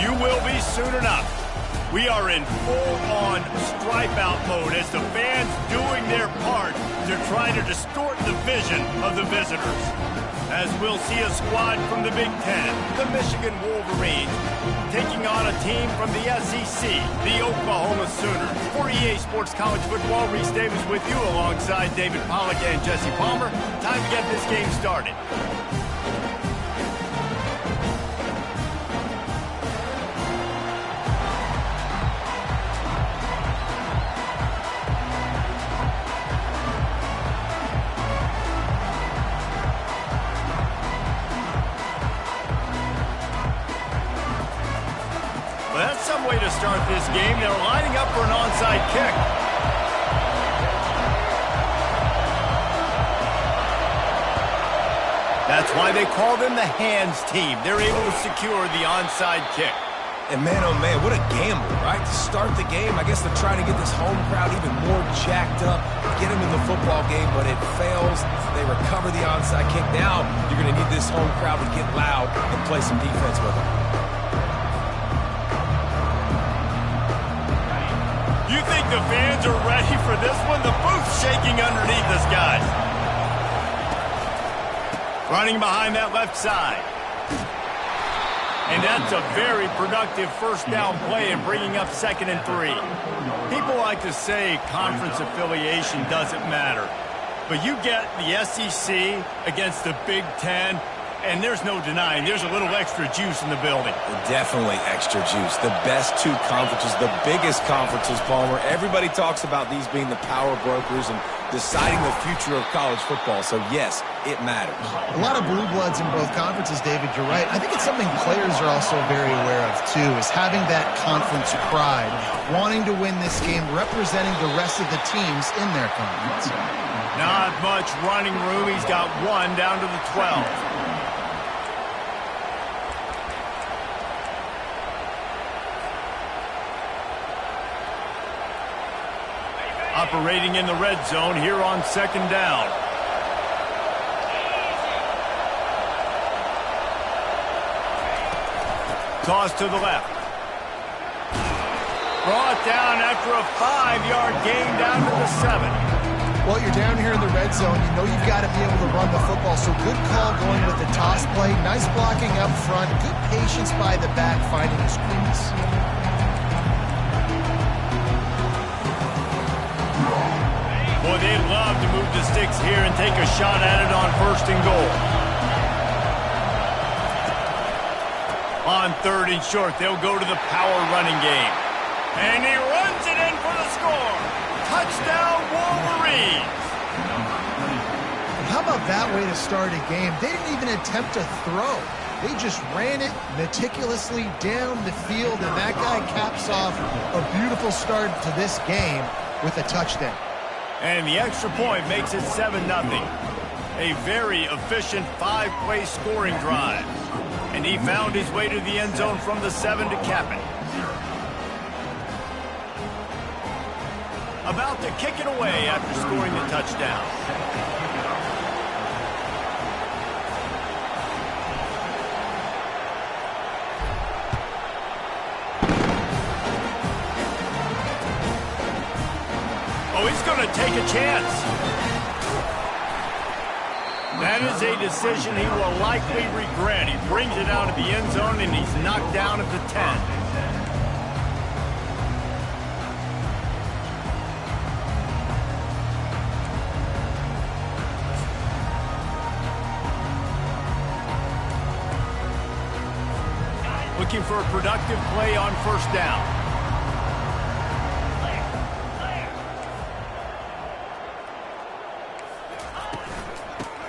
you will be soon enough. We are in full-on stripe-out mode as the fans doing their part to try to distort the vision of the visitors. As we'll see a squad from the Big Ten, the Michigan Wolverines, taking on a team from the SEC, the Oklahoma Sooners. For EA Sports College Football, Reese Davis with you alongside David Pollack and Jesse Palmer. Time to get this game started. Well, that's some way to start this game. They're lining up for an onside kick. That's why they call them the hands team. They're able to secure the onside kick. And man, oh man, what a gamble, right? To start the game, I guess they're trying to get this home crowd even more jacked up, get them in the football game, but it fails. They recover the onside kick. Now you're going to need this home crowd to get loud and play some defense with them. You think the fans are ready for this one? The booth's shaking underneath us, guys. Running behind that left side. And that's a very productive first down play and bringing up 2nd and 3. People like to say conference affiliation doesn't matter. But you get the SEC against the Big Ten, and there's no denying there's a little extra juice in the building. Definitely extra juice. The best two conferences, the biggest conferences, Palmer. Everybody talks about these being the power brokers and deciding the future of college football. So, yes, it matters. A lot of blue bloods in both conferences, David. You're right. I think it's something players are also very aware of, too, is having that conference pride, wanting to win this game, representing the rest of the teams in their conference. Not much running room. He's got one down to the 12. Operating in the red zone here on 2nd down. Toss to the left. Brought down after a 5-yard gain down to the 7. Well, you're down here in the red zone. You know you've got to be able to run the football. So good call going with the toss play. Nice blocking up front. Good patience by the back finding the screens. Boy, they'd love to move the sticks here and take a shot at it on 1st and goal. On 3rd and short, they'll go to the power running game. And he runs it in for the score. Touchdown, Wolverines. How about that way to start a game? They didn't even attempt to throw. They just ran it meticulously down the field, and that guy caps off a beautiful start to this game with a touchdown. And the extra point makes it 7-0. A very efficient 5-play scoring drive. And he found his way to the end zone from the 7 to cap it. About to kick it away after scoring the touchdown. Oh, he's going to take a chance. That is a decision he will likely regret. He brings it out of the end zone, and he's knocked down at the 10. Looking for a productive play on 1st down.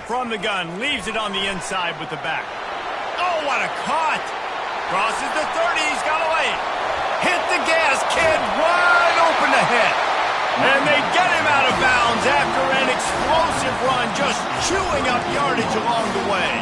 From the gun, leaves it on the inside with the back. Oh, what a cut! Crosses the 30, he's got away. Hit the gas, kid, wide open ahead. And they get him out of bounds after an explosive run, just chewing up yardage along the way.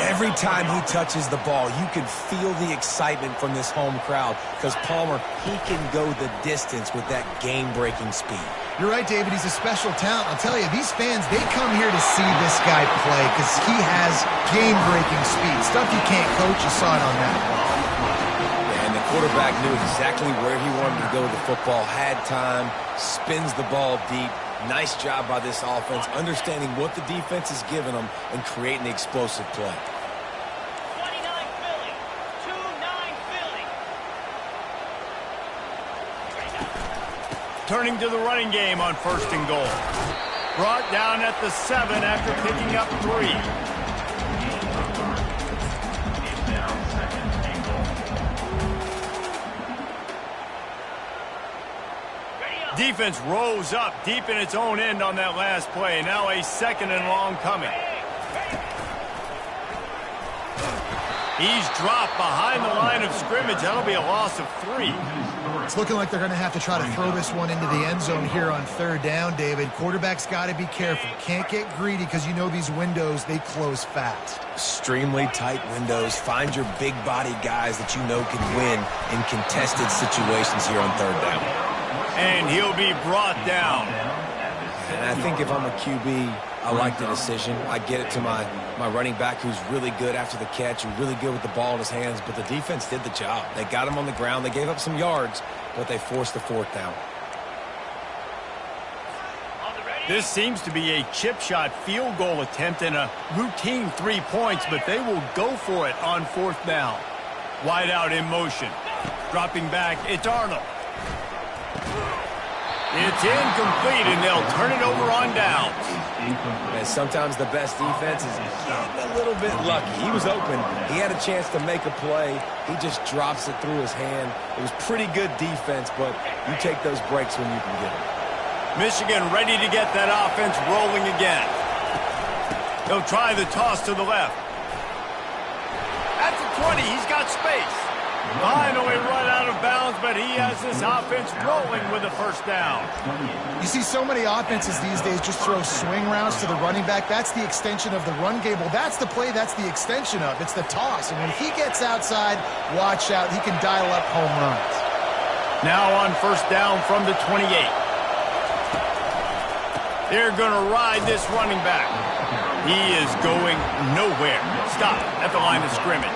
Every time he touches the ball, you can feel the excitement from this home crowd because Palmer, he can go the distance with that game-breaking speed. You're right, David. He's a special talent. I'll tell you, these fans, they come here to see this guy play because he has game-breaking speed. Stuff you can't coach. You saw it on that play. And the quarterback knew exactly where he wanted to go with the football, had time, spins the ball deep. Nice job by this offense, understanding what the defense is giving them and creating the explosive play. 29 Philly, 2-9 Philly. Turning to the running game on 1st and goal. Brought down at the 7 after picking up 3. Defense rose up deep in its own end on that last play. Now a 2nd and long coming. He's dropped behind the line of scrimmage. That'll be a loss of 3. It's looking like they're going to have to try to throw this one into the end zone here on 3rd down, David. Quarterback's got to be careful. Can't get greedy because you know these windows, they close fast. Extremely tight windows. Find your big body guys that you know can win in contested situations here on 3rd down. And he'll be brought down. And I think if I'm a QB, I like the decision. I get it to my running back who's really good after the catch, who's really good with the ball in his hands, but the defense did the job. They got him on the ground. They gave up some yards, but they forced the 4th down. This seems to be a chip shot field goal attempt and a routine 3 points, but they will go for it on 4th down. Wide out in motion. Dropping back, it's Arnold. It's incomplete, and they'll turn it over on downs. And sometimes the best defense is getting a little bit lucky. He was open. He had a chance to make a play. He just drops it through his hand. It was pretty good defense, but you take those breaks when you can get them. Michigan ready to get that offense rolling again. They'll try the toss to the left. At the 20, he's got space. Finally run out of bounds, but he has this offense rolling with a 1st down. You see so many offenses these days just throw swing routes to the running back. That's the extension of the run game. Well, that's the play that's the extension of. It's the toss. And when he gets outside, watch out. He can dial up home runs. Now on 1st down from the 28. They're going to ride this running back. He is going nowhere. Stop at the line of scrimmage.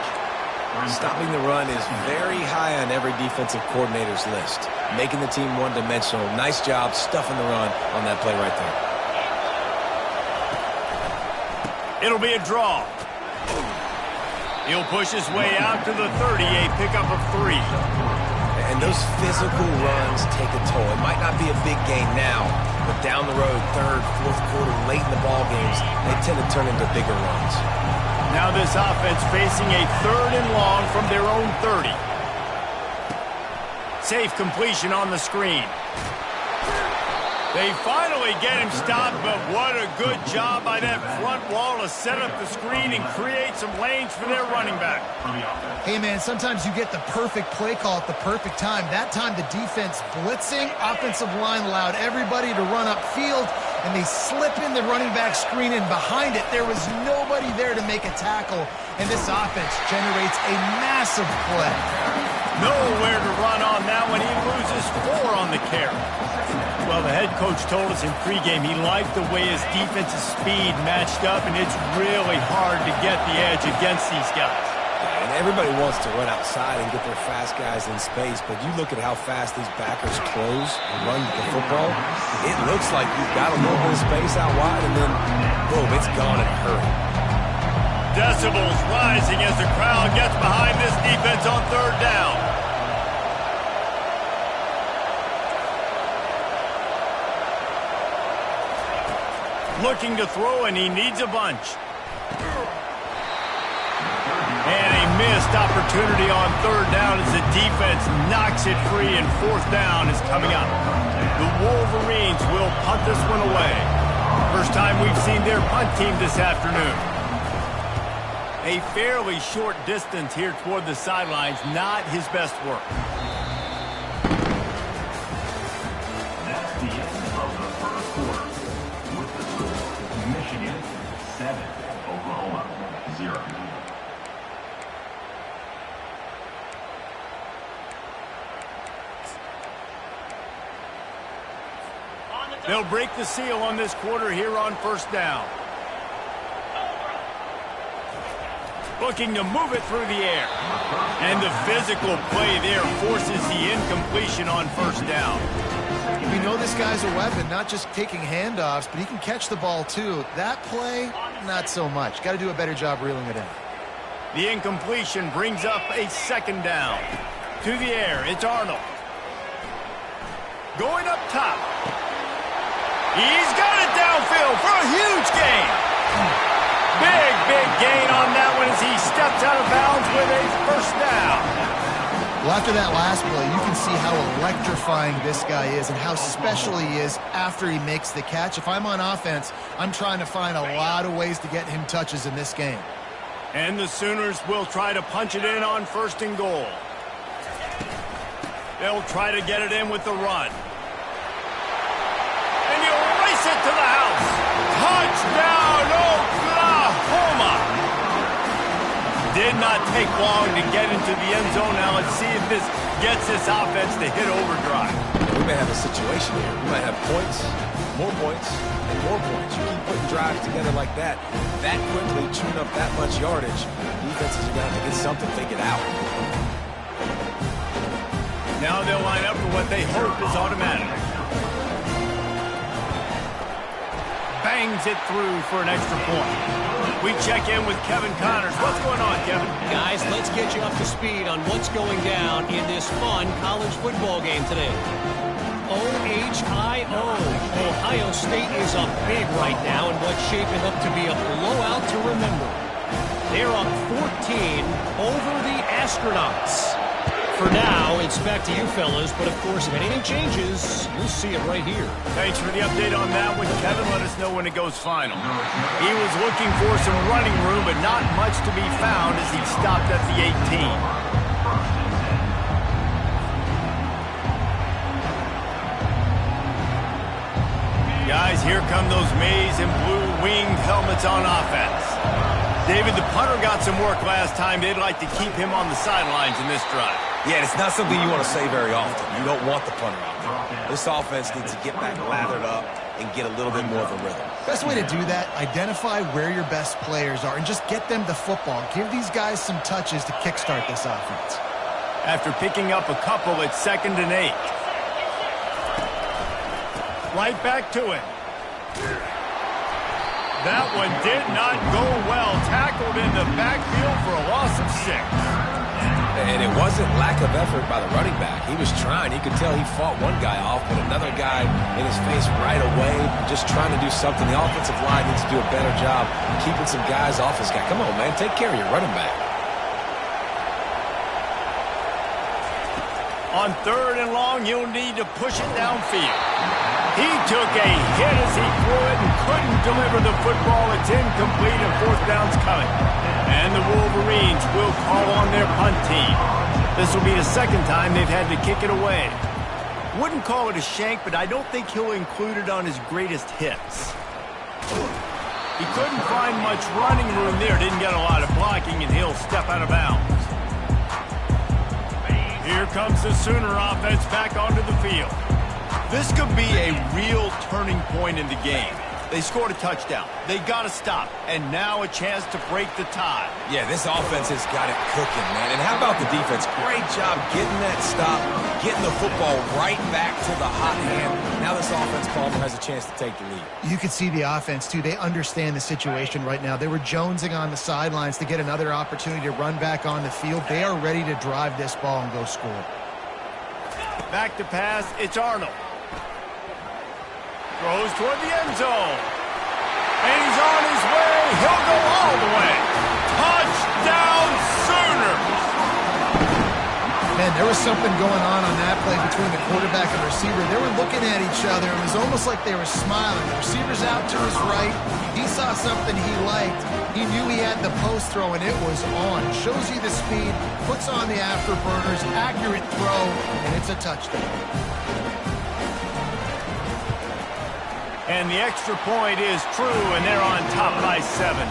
Stopping the run is very high on every defensive coordinator's list. Making the team one-dimensional. Nice job stuffing the run on that play right there. It'll be a draw. He'll push his way out to the 30, a pickup of 3. And those physical runs take a toll. It might not be a big gain now, but down the road, 3rd, 4th quarter, late in the ball games, they tend to turn into bigger runs. Now this offense facing a 3rd and long from their own 30. Safe completion on the screen. They finally get him stopped, but what a good job by that front wall to set up the screen and create some lanes for their running back. Hey, man, sometimes you get the perfect play call at the perfect time. That time the defense blitzing, offensive line allowed everybody to run upfield, and they slip in the running back screen, and behind it there was nobody there to make a tackle, and this offense generates a massive play. Nowhere to run on that one. He loses 4 on the carry. Well, the head coach told us in pregame he liked the way his defensive speed matched up, and it's really hard to get the edge against these guys. And everybody wants to run outside and get their fast guys in space, but you look at how fast these backers close and run the football, it looks like you've got a little bit of space out wide, and then, boom, it's gone in a hurry. Decibels rising as the crowd gets behind this defense on 3rd down. Looking to throw, and he needs a bunch. And a missed opportunity on 3rd down as the defense knocks it free, and 4th down is coming up. The Wolverines will punt this one away. First time we've seen their punt team this afternoon. A fairly short distance here toward the sidelines, not his best work. That's the end of the 1st quarter. With the score, Michigan 7, Oklahoma 0. They'll break the seal on this quarter here on first down. Looking to move it through the air. And the physical play there forces the incompletion on first down. We know this guy's a weapon, not just taking handoffs, but he can catch the ball too. That play, not so much. Got to do a better job reeling it in. The incompletion brings up a second down. To the air, it's Arnold. Going up top. He's got it downfield for a huge gain. Big gain on that one as he steps out of bounds with a first down. Well, after that last play, you can see how electrifying this guy is and how special he is after he makes the catch. If I'm on offense, I'm trying to find a lot of ways to get him touches in this game. And the Sooners will try to punch it in on first and goal. They'll try to get it in with the run. And he'll race it to the house. Touchdown, Oklahoma! Did not take long to get into the end zone. Now let's see if this gets this offense to hit overdrive. We may have a situation here. We might have points, and more points. You keep putting drives together like that quickly, chewing up that much yardage, defenses are going to have to get something figured out. Now they'll line up for what they hope is automatic. Bangs it through for an extra point. We check in with Kevin Connors. What's going on, Kevin? Guys, let's get you up to speed on what's going down in this fun college football game today. OHIO. Ohio State is up big right now in what's shaping up to be a blowout to remember. They're up 14 over the Astronauts. For now, it's back to you fellas, but of course, if anything changes, you'll see it right here. Thanks for the update on that one, Kevin. Let us know when it goes final. He was looking for some running room, but not much to be found as he stopped at the 18. Guys, here come those maize and blue winged helmets on offense. David, the punter got some work last time. They'd like to keep him on the sidelines in this drive. Yeah, it's not something you want to say very often. You don't want the punter out there. This offense needs to get back lathered up and get a little bit more of a rhythm. Best way to do that, identify where your best players are and just get them the football. Give these guys some touches to kickstart this offense. After picking up a couple, it's 2nd and 8. Right back to it. That one did not go well. Tackled in the backfield for a loss of 6. And it wasn't lack of effort by the running back. He was trying. You could tell he fought one guy off, but another guy in his face right away, just trying to do something. The offensive line needs to do a better job keeping some guys off his guy. Come on, man. Take care of your running back. On 3rd and long, you'll need to push it downfield. He took a hit as he threw it and couldn't deliver the football. It's incomplete and 4th down's coming. And the Wolverines will call on their punt team. This will be the 2nd time they've had to kick it away. Wouldn't call it a shank, but I don't think he'll include it on his greatest hits. He couldn't find much running room there. Didn't get a lot of blocking, and he'll step out of bounds. Here comes the Sooner offense back onto the field. This could be a real turning point in the game. They scored a touchdown. They got to stop. And now a chance to break the tie. Yeah, this offense has got it cooking, man. And how about the defense? Great job getting that stop, getting the football right back to the hot hand. Now this offense, Palmer, has a chance to take the lead. You could see the offense, too. They understand the situation right now. They were jonesing on the sidelines to get another opportunity to run back on the field. They are ready to drive this ball and go score. Back to pass. It's Arnold. Throws toward the end zone. And he's on his way. He'll go all the way. Touchdown, Sooners! Man, there was something going on that play between the quarterback and receiver. They were looking at each other. It was almost like they were smiling. The receiver's out to his right. He saw something he liked. He knew he had the post throw, and it was on. Shows you the speed, puts on the afterburners, accurate throw, and it's a touchdown. And the extra point is true, and they're on top by 7.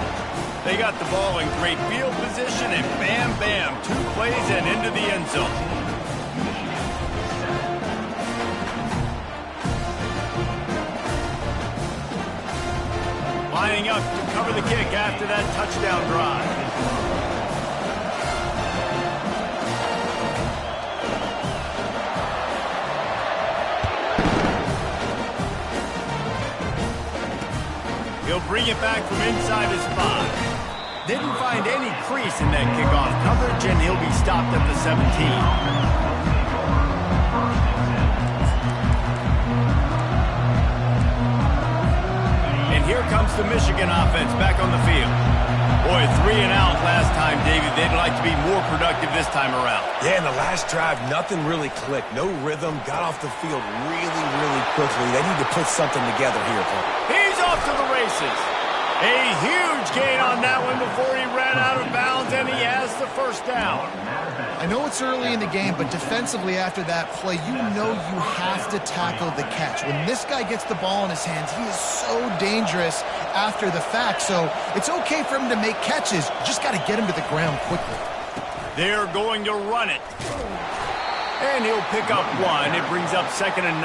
They got the ball in great field position, and bam, bam, 2 plays and into the end zone. Lining up to cover the kick after that touchdown drive. He'll bring it back from inside his 5. Didn't find any crease in that kickoff coverage, and he'll be stopped at the 17. Here comes the Michigan offense back on the field. Boy, 3 and out last time, David. They'd like to be more productive this time around. Yeah, in the last drive, nothing really clicked. No rhythm. Got off the field really, really quickly. They need to put something together here. He's off to the races. A huge gain on that one before he ran out of bounds, and he has the first down. I know it's early in the game, but defensively after that play, you know you have to tackle the catch. When this guy gets the ball in his hands, he is so dangerous after the fact. So it's okay for him to make catches. You just got to get him to the ground quickly. They're going to run it. And he'll pick up 1. It brings up 2nd and 9.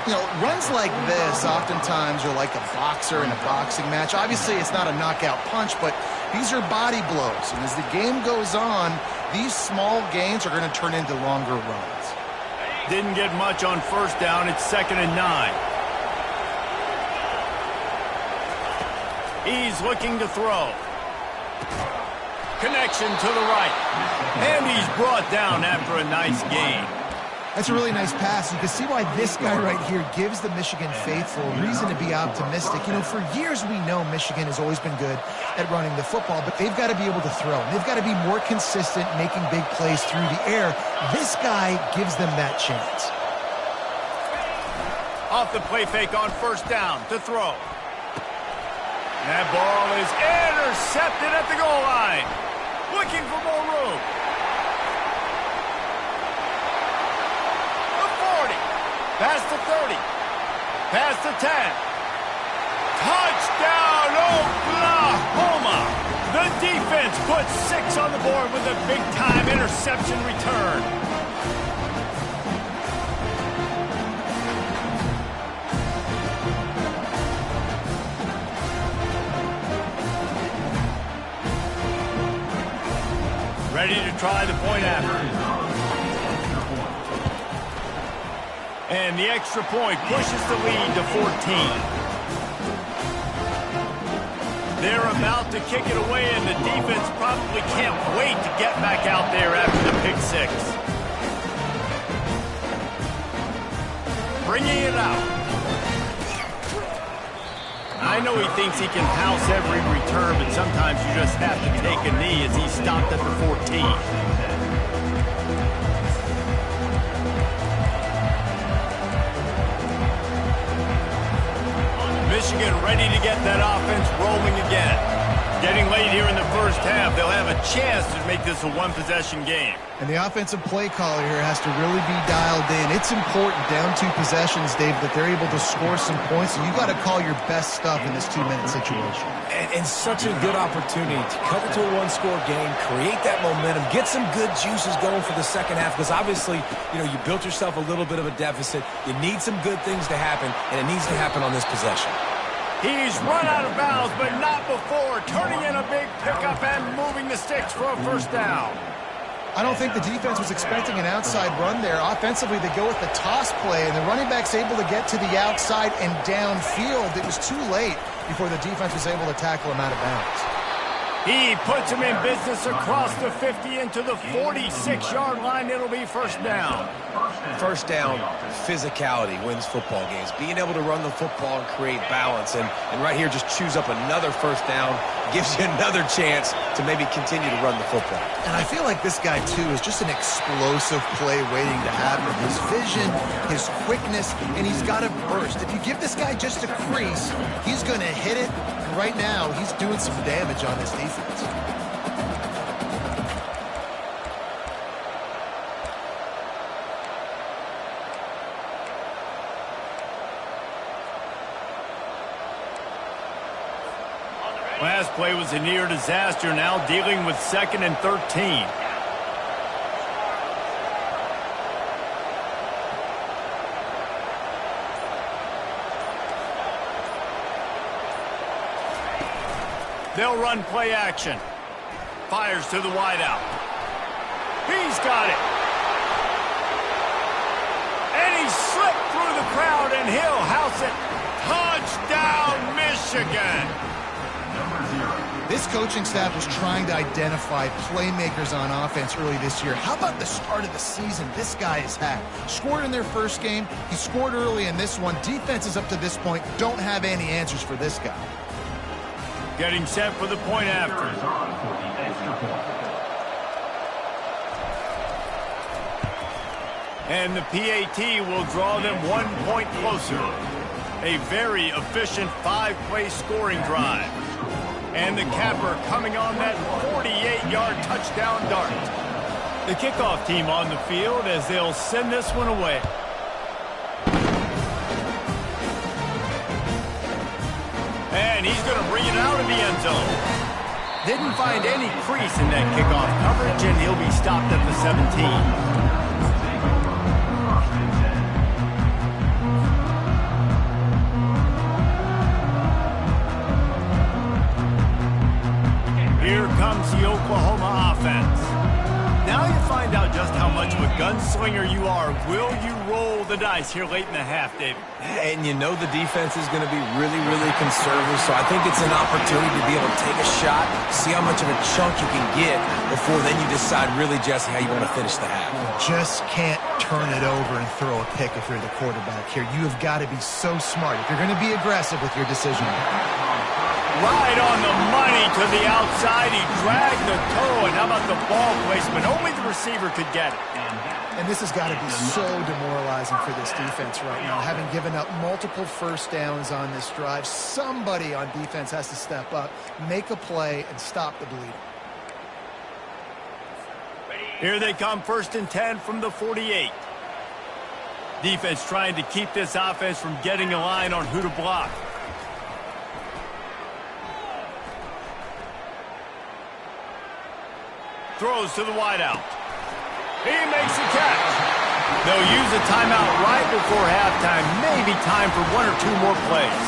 You know, runs like this oftentimes are like a boxer in a boxing match. Obviously, it's not a knockout punch, but these are body blows. And as the game goes on, these small gains are going to turn into longer runs. Didn't get much on first down. It's 2nd and 9. He's looking to throw. Connection to the right. And he's brought down after a nice gain. That's a really nice pass. You can see why this guy right here gives the Michigan faithful reason to be optimistic. You know, for years we know Michigan has always been good at running the football, but they've got to be able to throw. They've got to be more consistent making big plays through the air. This guy gives them that chance. Off the play fake on first down to throw. That ball is intercepted at the goal line. Looking for more room. Past the 30. Past the 10. Touchdown, Oklahoma! The defense puts 6 on the board with a big-time interception return. Ready to try the point after. And the extra point pushes the lead to 14. They're about to kick it away, and the defense probably can't wait to get back out there after the pick 6. Bringing it out. I know he thinks he can house every return, but sometimes you just have to take a knee as he stopped at the 14. Michigan ready to get that offense rolling again. Getting late here in the first half, they'll have a chance to make this a one-possession game. And the offensive play caller here has to really be dialed in. It's important down 2 possessions, Dave, that they're able to score some points. So you got to call your best stuff in this 2-minute situation. And such a good opportunity to cut it to a 1-score game, create that momentum, get some good juices going for the second half. Because obviously, you know, you built yourself a little bit of a deficit. You need some good things to happen, and it needs to happen on this possession. He's run out of bounds, but not before. Turning in a big pickup and moving the sticks for a first down. I don't think the defense was expecting an outside run there. Offensively, they go with the toss play, and the running back's able to get to the outside and downfield. It was too late before the defense was able to tackle him out of bounds. He puts him in business across the 50 into the 46-yard line. It'll be first down. First down, physicality wins football games. Being able to run the football and create balance. And right here, just choose up another first down. Gives you another chance to maybe continue to run the football. And I feel like this guy, too, is just an explosive play waiting to happen. His vision, his quickness, and he's got a burst. If you give this guy just a crease, he's going to hit it. And right now, he's doing some damage on this defense. Last play was a near disaster, now dealing with 2nd and 13. They'll run play action. Fires to the wideout. He's got it. And he slipped through the crowd, and he'll house it. Touchdown, Michigan. This coaching staff was trying to identify playmakers on offense early this year. How about the start of the season this guy has had? Scored in their first game. He scored early in this one. Defenses up to this point don't have any answers for this guy. Getting set for the point after. And the PAT will draw them 1 point closer. A very efficient 5-play scoring drive. And the capper coming on that 48-yard touchdown dart. The kickoff team on the field as they'll send this one away. And he's going to bring it out of the end zone. Didn't find any crease in that kickoff coverage, and he'll be stopped at the 17. Here comes the Oklahoma offense. Now you find out just how much of a gunslinger you are. Will you roll the dice here late in the half, David? And you know the defense is going to be really, really conservative, so I think it's an opportunity to be able to take a shot, see how much of a chunk you can get before then you decide really, Jesse, how you want to finish the half. Just can't turn it over and throw a pick if you're the quarterback here. You have got to be so smart if you're going to be aggressive with your decision. Right on the money to the outside. He dragged the toe, and how about the ball placement? Only the receiver could get it. And this has got to be so demoralizing for this defense right now. Having given up multiple first downs on this drive, somebody on defense has to step up, make a play, and stop the bleeding. Here they come, 1st and 10 from the 48. Defense trying to keep this offense from getting a line on who to block. Throws to the wideout. He makes a catch. They'll use a timeout right before halftime. Maybe time for 1 or 2 more plays.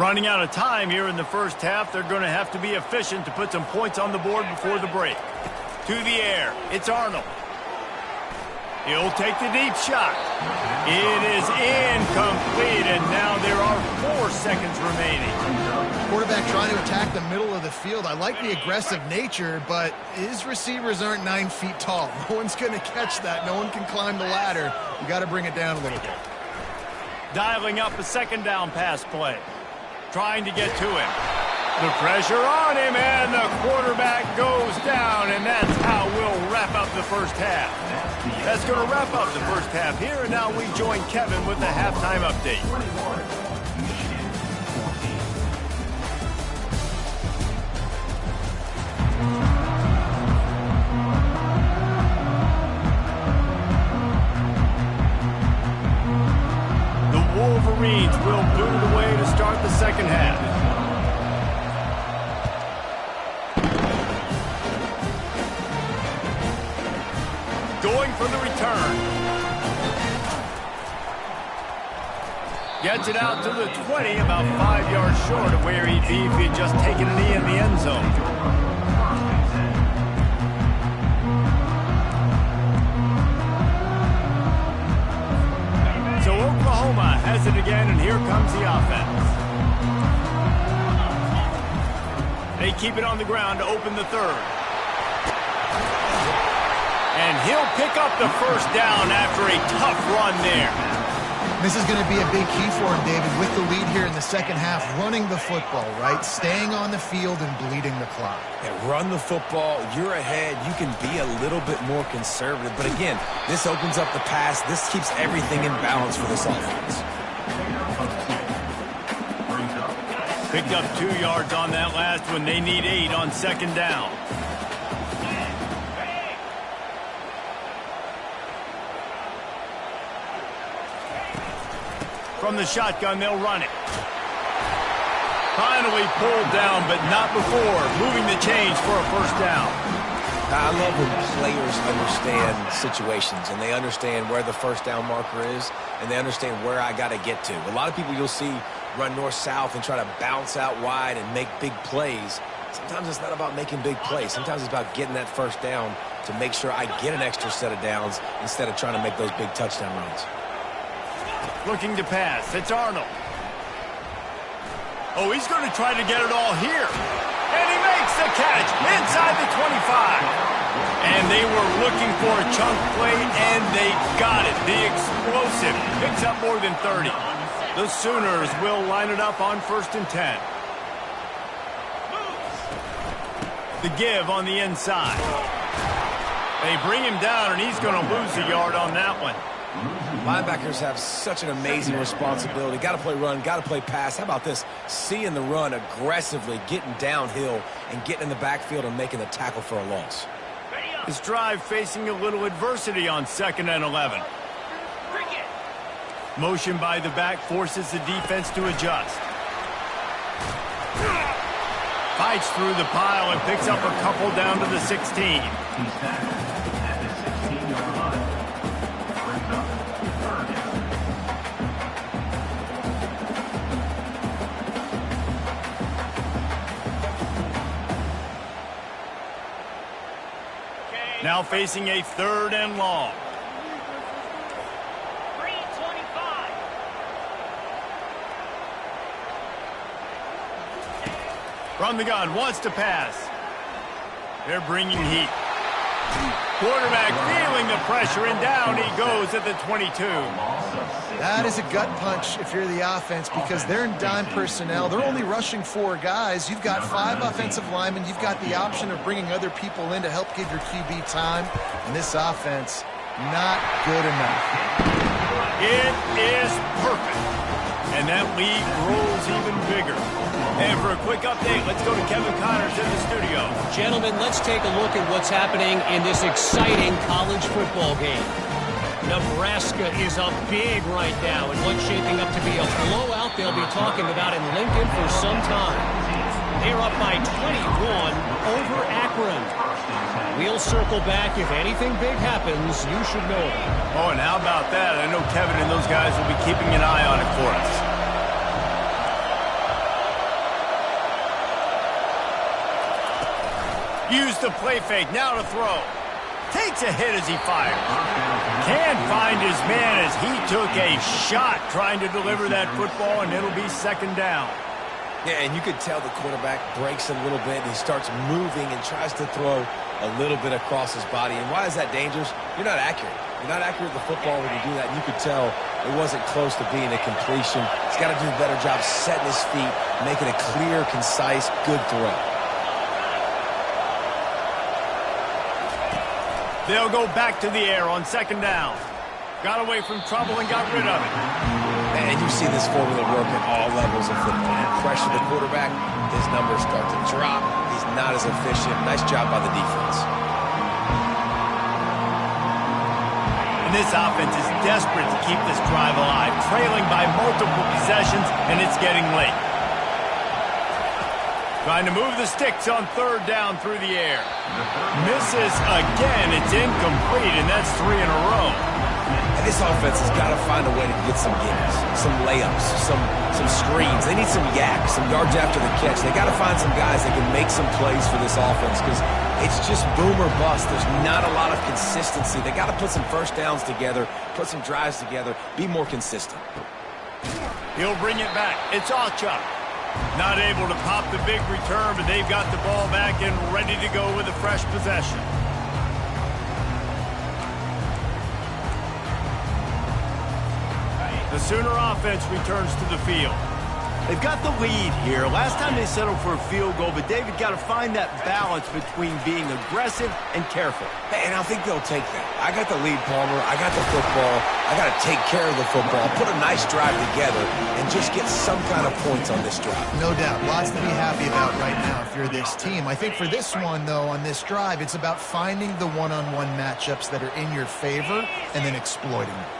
Running out of time here in the first half. They're going to have to be efficient to put some points on the board before the break. To the air. It's Arnold. He'll take the deep shot. It is incomplete, and now there are 4 seconds remaining. Quarterback trying to attack the middle of the field. I like the aggressive nature, but his receivers aren't 9 feet tall. No one's going to catch that. No one can climb the ladder. You got to bring it down a little bit. Dialing up a 2nd down pass play. Trying to get to him. The pressure on him, and the quarterback goes down, and that's how we'll wrap up the first half. That's going to wrap up the first half here, and now we join Kevin with the halftime update. The Wolverines will boot it away to start the second half. Going for the return. Gets it out to the 20, about 5 yards short of where he'd be if he had just taken a knee in the end zone. So Oklahoma has it again, and here comes the offense. They keep it on the ground to open the 3rd. And he'll pick up the first down after a tough run there. This is going to be a big key for him, David, with the lead here in the second half, running the football, right? Staying on the field and bleeding the clock. Yeah, run the football. You're ahead. You can be a little bit more conservative. But again, this opens up the pass. This keeps everything in balance for this offense. Picked up 2 yards on that last one. They need 8 on 2nd down. From the shotgun, they'll run it. Finally pulled down, but not before moving the chains for a first down. I love when players understand situations and they understand where the first down marker is and they understand where I got to get to. A lot of people you'll see run north-south and try to bounce out wide and make big plays. Sometimes it's not about making big plays. Sometimes it's about getting that first down to make sure I get an extra set of downs instead of trying to make those big touchdown runs. Looking to pass. It's Arnold. Oh, he's going to try to get it all here. And he makes the catch inside the 25. And they were looking for a chunk play, and they got it. The explosive picks up more than 30. The Sooners will line it up on 1st and 10. The give on the inside. They bring him down, and he's going to lose a yard on that one. Linebackers have such an amazing responsibility. Got to play run, got to play pass. How about this? Seeing the run aggressively, getting downhill, and getting in the backfield and making the tackle for a loss. This drive facing a little adversity on 2nd and 11. Motion by the back forces the defense to adjust. Fights through the pile and picks up a couple down to the 16. He's tackled at the 16-yard line. Brings up 3rd down. Now facing a 3rd and long. From the gun, wants to pass. They're bringing heat. Quarterback feeling the pressure, and down he goes at the 22. That is a gut punch if you're the offense because they're in dime personnel. They're only rushing 4 guys. You've got 5 offensive linemen. You've got the option of bringing other people in to help give your QB time. And this offense, not good enough. It is perfect. And that lead grows even bigger. And for a quick update, let's go to Kevin Connors in the studio. Gentlemen, let's take a look at what's happening in this exciting college football game. Nebraska is up big right now in what's shaping up to be a blowout they'll be talking about in Lincoln for some time. They're up by 21 over Akron. We'll circle back. If anything big happens, you should know it. Oh, and how about that? I know Kevin and those guys will be keeping an eye on it for us. Use the play fake, now to throw. Takes a hit as he fires. Can't find his man as he took a shot trying to deliver that football, and it'll be 2nd down. Yeah, and you could tell the quarterback breaks a little bit, and he starts moving and tries to throw a little bit across his body. And why is that dangerous? You're not accurate. You're not accurate with the football when you do that. And you could tell it wasn't close to being a completion. He's got to do a better job setting his feet, making a clear, concise, good throw. They'll go back to the air on 2nd down. Got away from trouble and got rid of it. And you see this formula work at all levels of football. You pressure the quarterback, his numbers start to drop. He's not as efficient. Nice job by the defense. And this offense is desperate to keep this drive alive, trailing by multiple possessions, and it's getting late. Trying to move the sticks on 3rd down through the air. Misses again. It's incomplete, and that's 3 in a row. And this offense has got to find a way to get some gives, some layups, some screens. They need some yak, some yards after the catch. They got to find some guys that can make some plays for this offense because it's just boom or bust. There's not a lot of consistency. They got to put some first downs together, put some drives together, be more consistent. He'll bring it back. It's Alchuk. Not able to pop the big return, but they've got the ball back and ready to go with a fresh possession. The Sooner offense returns to the field. They've got the lead here. Last time they settled for a field goal, but David got to find that balance between being aggressive and careful. And I think they'll take that. I got the lead, Palmer. I got the football. I got to take care of the football, put a nice drive together, and just get some kind of points on this drive. No doubt. Lots to be happy about right now if you're this team. I think for this one, though, on this drive, it's about finding the one-on-one matchups that are in your favor and then exploiting them.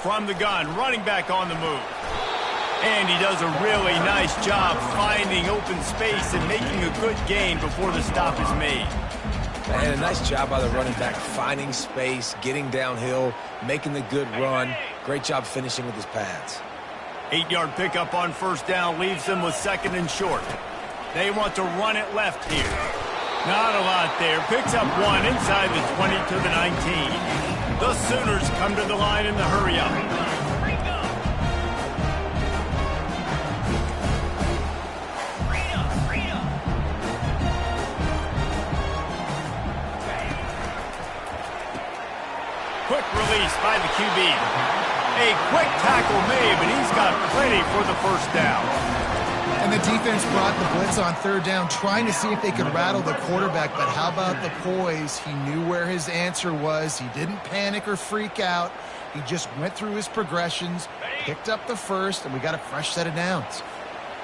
From the gun, running back on the move. And he does a really nice job finding open space and making a good gain before the stop is made. And a nice job by the running back, finding space, getting downhill, making the good run. Great job finishing with his pads. 8-yard pickup on first down leaves them with 2nd and short. They want to run it left here. Not a lot there. Picks up 1 inside the 20 to the 19. The Sooners come to the line in the hurry-up. Quick release by the QB. A quick tackle made, but he's got plenty for the first down. And the defense brought the blitz on 3rd down, trying to see if they could rattle the quarterback. But how about the poise? He knew where his answer was. He didn't panic or freak out. He just went through his progressions, picked up the first, and we got a fresh set of downs.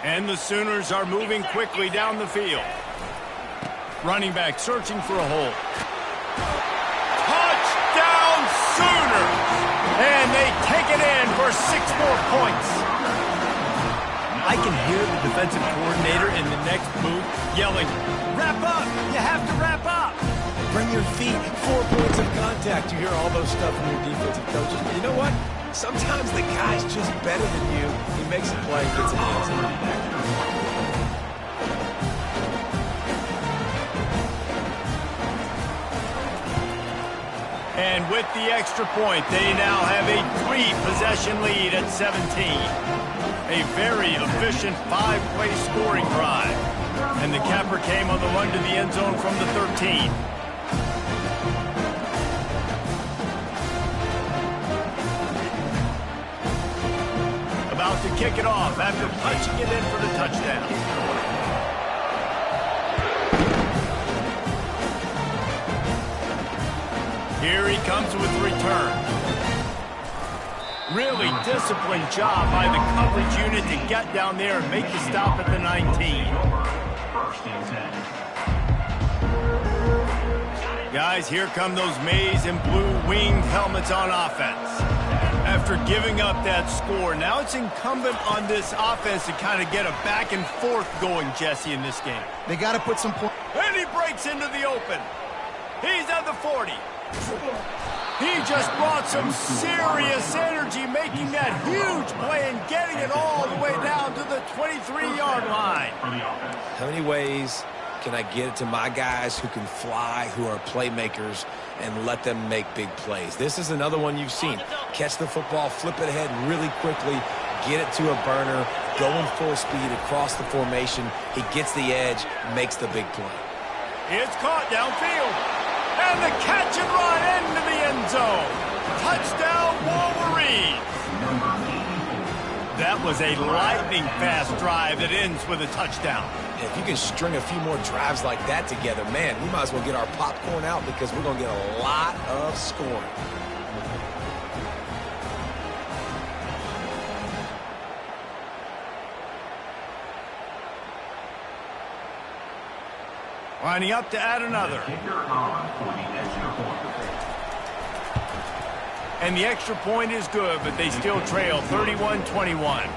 And the Sooners are moving quickly down the field. Running back searching for a hole. Touchdown Sooners! And they take it in for 6 more points. I can hear the defensive coordinator in the next booth yelling, "Wrap up! You have to wrap up!" Bring your feet, 4 points of contact. You hear all those stuff from your defensive coaches. But you know what? Sometimes the guy's just better than you. He makes a play and gets an answer. And with the extra point, they now have a 3-possession lead at 17. A very efficient 5-play scoring drive. And the capper came on the run to the end zone from the 13. About to kick it off after punching it in for the touchdown. Here he comes with the return. Really disciplined job by the coverage unit to get down there and make the stop at the 19. Guys, here come those maize and blue winged helmets on offense. After giving up that score, now it's incumbent on this offense to kind of get a back and forth going, Jesse, in this game. They got to put some points. And he breaks into the open. He's at the 40. He just brought some serious energy, making that huge play and getting it all the way down to the 23-yard line. How many ways can I get it to my guys who can fly, who are playmakers, and let them make big plays? This is another one you've seen. Catch the football, flip it ahead really quickly, get it to a burner, going full speed across the formation. He gets the edge, makes the big play. It's caught downfield. And the catch and run into the end zone. Touchdown, Wolverines. That was a lightning-fast drive that ends with a touchdown. If you can string a few more drives like that together, man, we might as well get our popcorn out because we're going to get a lot of scoring. Lining up to add another. And the extra point is good, but they still trail 31-21.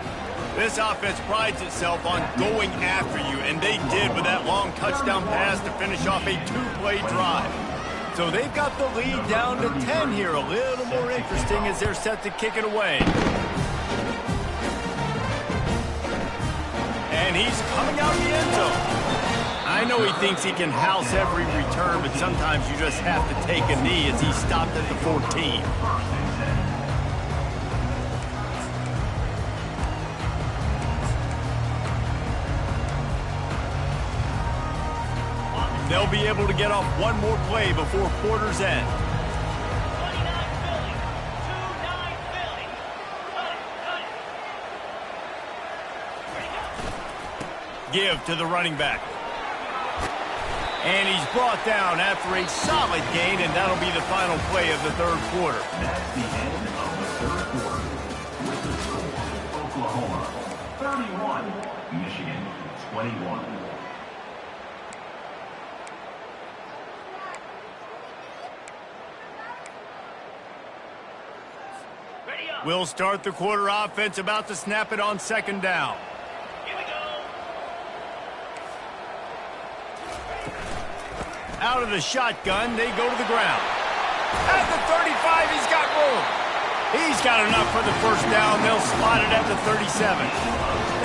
This offense prides itself on going after you, and they did with that long touchdown pass to finish off a 2-play drive. So they've got the lead down to 10 here. A little more interesting as they're set to kick it away. And he's coming out the end zone. I know he thinks he can house every return, but sometimes you just have to take a knee as he stopped at the 14. They'll be able to get off one more play before quarter's end. 29 Philly. 2-9 Philly. Cut it. Give to the running back. And he's brought down after a solid gain, and that'll be the final play of the third quarter. That's the end of the third quarter. With the score, Oklahoma 31, Michigan 21. Ready up. We'll start the quarter offense, about to snap it on second down. Here we go. Out of the shotgun, they go to the ground. At the 35, he's got room. He's got enough for the first down. They'll spot it at the 37.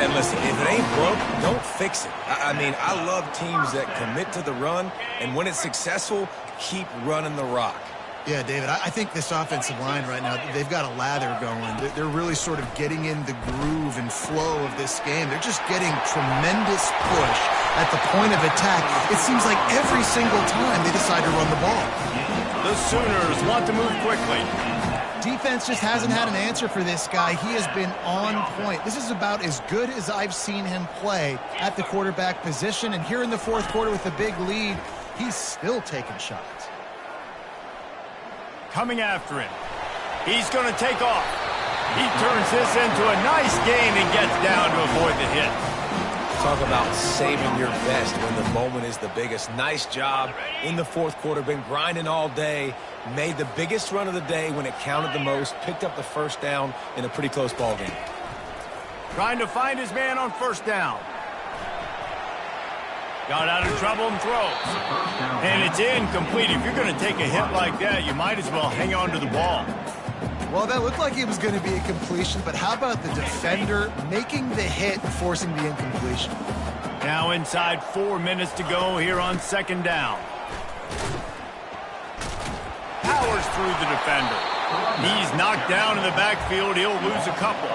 And listen, if it ain't broke, don't fix it. I mean, I love teams that commit to the run, and when it's successful, keep running the rock. Yeah, David, I think this offensive line right now, they've got a lather going. They're really sort of getting in the groove and flow of this game. They're just getting tremendous push at the point of attack. It seems like every single time they decide to run the ball. The Sooners want to move quickly. Defense just hasn't had an answer for this guy. He has been on point. This is about as good as I've seen him play at the quarterback position. And here in the fourth quarter with a big lead, he's still taking shots. Coming after him. He's going to take off. He turns this into a nice gain and gets down to avoid the hit. Talk about saving your best when the moment is the biggest. Nice job in the fourth quarter. Been grinding all day. Made the biggest run of the day when it counted the most. Picked up the first down in a pretty close ball game. Trying to find his man on first down. Got out of trouble and throws. And it's incomplete. If you're going to take a hit like that, you might as well hang on to the ball. Well, that looked like it was going to be a completion, but how about the defender making the hit and forcing the incompletion? Now inside 4 minutes to go here on second down. Powers through the defender. He's knocked down in the backfield. He'll lose a couple.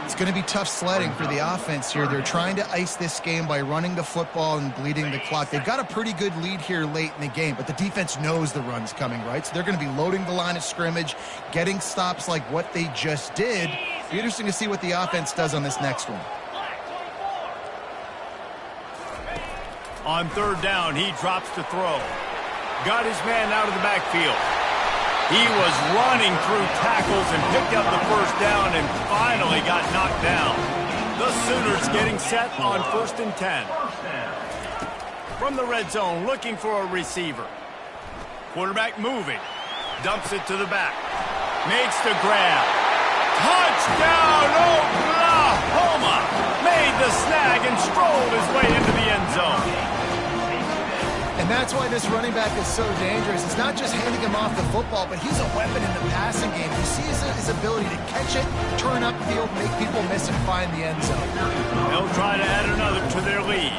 It's going to be tough sledding for the offense here. They're trying to ice this game by running the football and bleeding the clock. They've got a pretty good lead here late in the game, but the defense knows the run's coming, right? So they're going to be loading the line of scrimmage, getting stops like what they just did. Be interesting to see what the offense does on this next one. On third down, he drops to throw. Got his man out of the backfield. He was running through tackles and picked up the first down and finally got knocked down. The Sooners getting set on 1st and 10. From the red zone, looking for a receiver. Quarterback moving. Dumps it to the back. Makes the grab. Touchdown, Oklahoma! Made the snag and strolled his way into the end zone. And that's why this running back is so dangerous. It's not just handing him off the football, but he's a weapon in the passing game. You see his ability to catch it, turn upfield, make people miss, and find the end zone. They'll try to add another to their lead.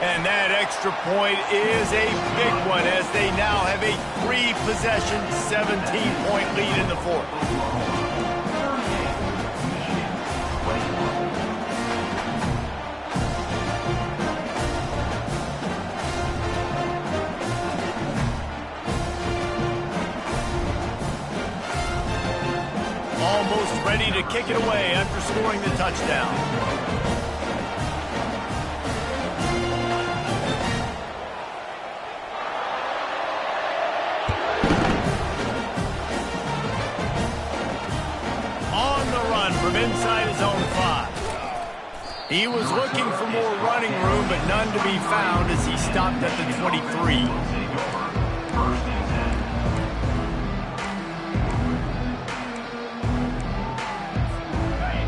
And that extra point is a big one as they now have a 3-possession, 17-point lead in the fourth. Almost ready to kick it away after scoring the touchdown. On the run from inside his own 5. He was looking for more running room, but none to be found as he stopped at the 23.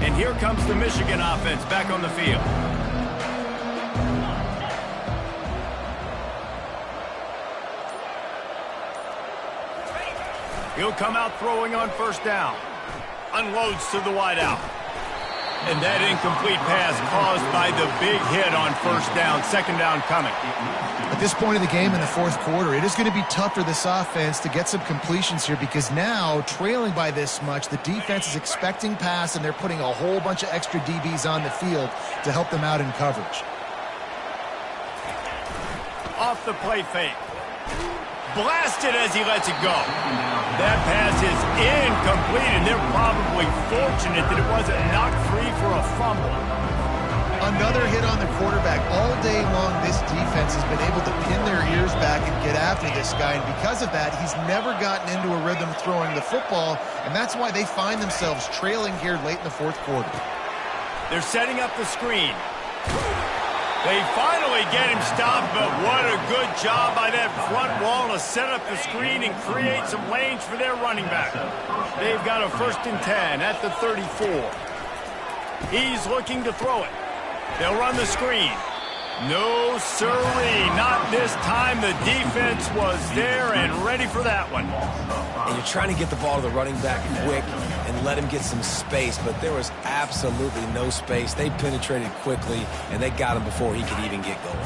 And here comes the Michigan offense back on the field. He'll come out throwing on first down. Unloads to the wideout. And that incomplete pass caused by the big hit on first down. Second down coming. At this point of the game in the fourth quarter, it is going to be tough for this offense to get some completions here because now, trailing by this much, the defense is expecting pass and they're putting a whole bunch of extra DBs on the field to help them out in coverage. Off the play fake. Blasted as he lets it go. That pass is incomplete, and they're probably fortunate that it wasn't knocked free for a fumble. Another hit on the quarterback. All day long, this defense has been able to pin their ears back and get after this guy, and because of that, he's never gotten into a rhythm throwing the football, and that's why they find themselves trailing here late in the fourth quarter. They're setting up the screen. They finally get him stopped, but what a good job by that front wall to set up the screen and create some lanes for their running back. They've got a 1st and 10 at the 34. He's looking to throw it. They'll run the screen. No, sirree, not this time. The defense was there and ready for that one. And you're trying to get the ball to the running back quick and let him get some space, but there was absolutely no space. They penetrated quickly, and they got him before he could even get going.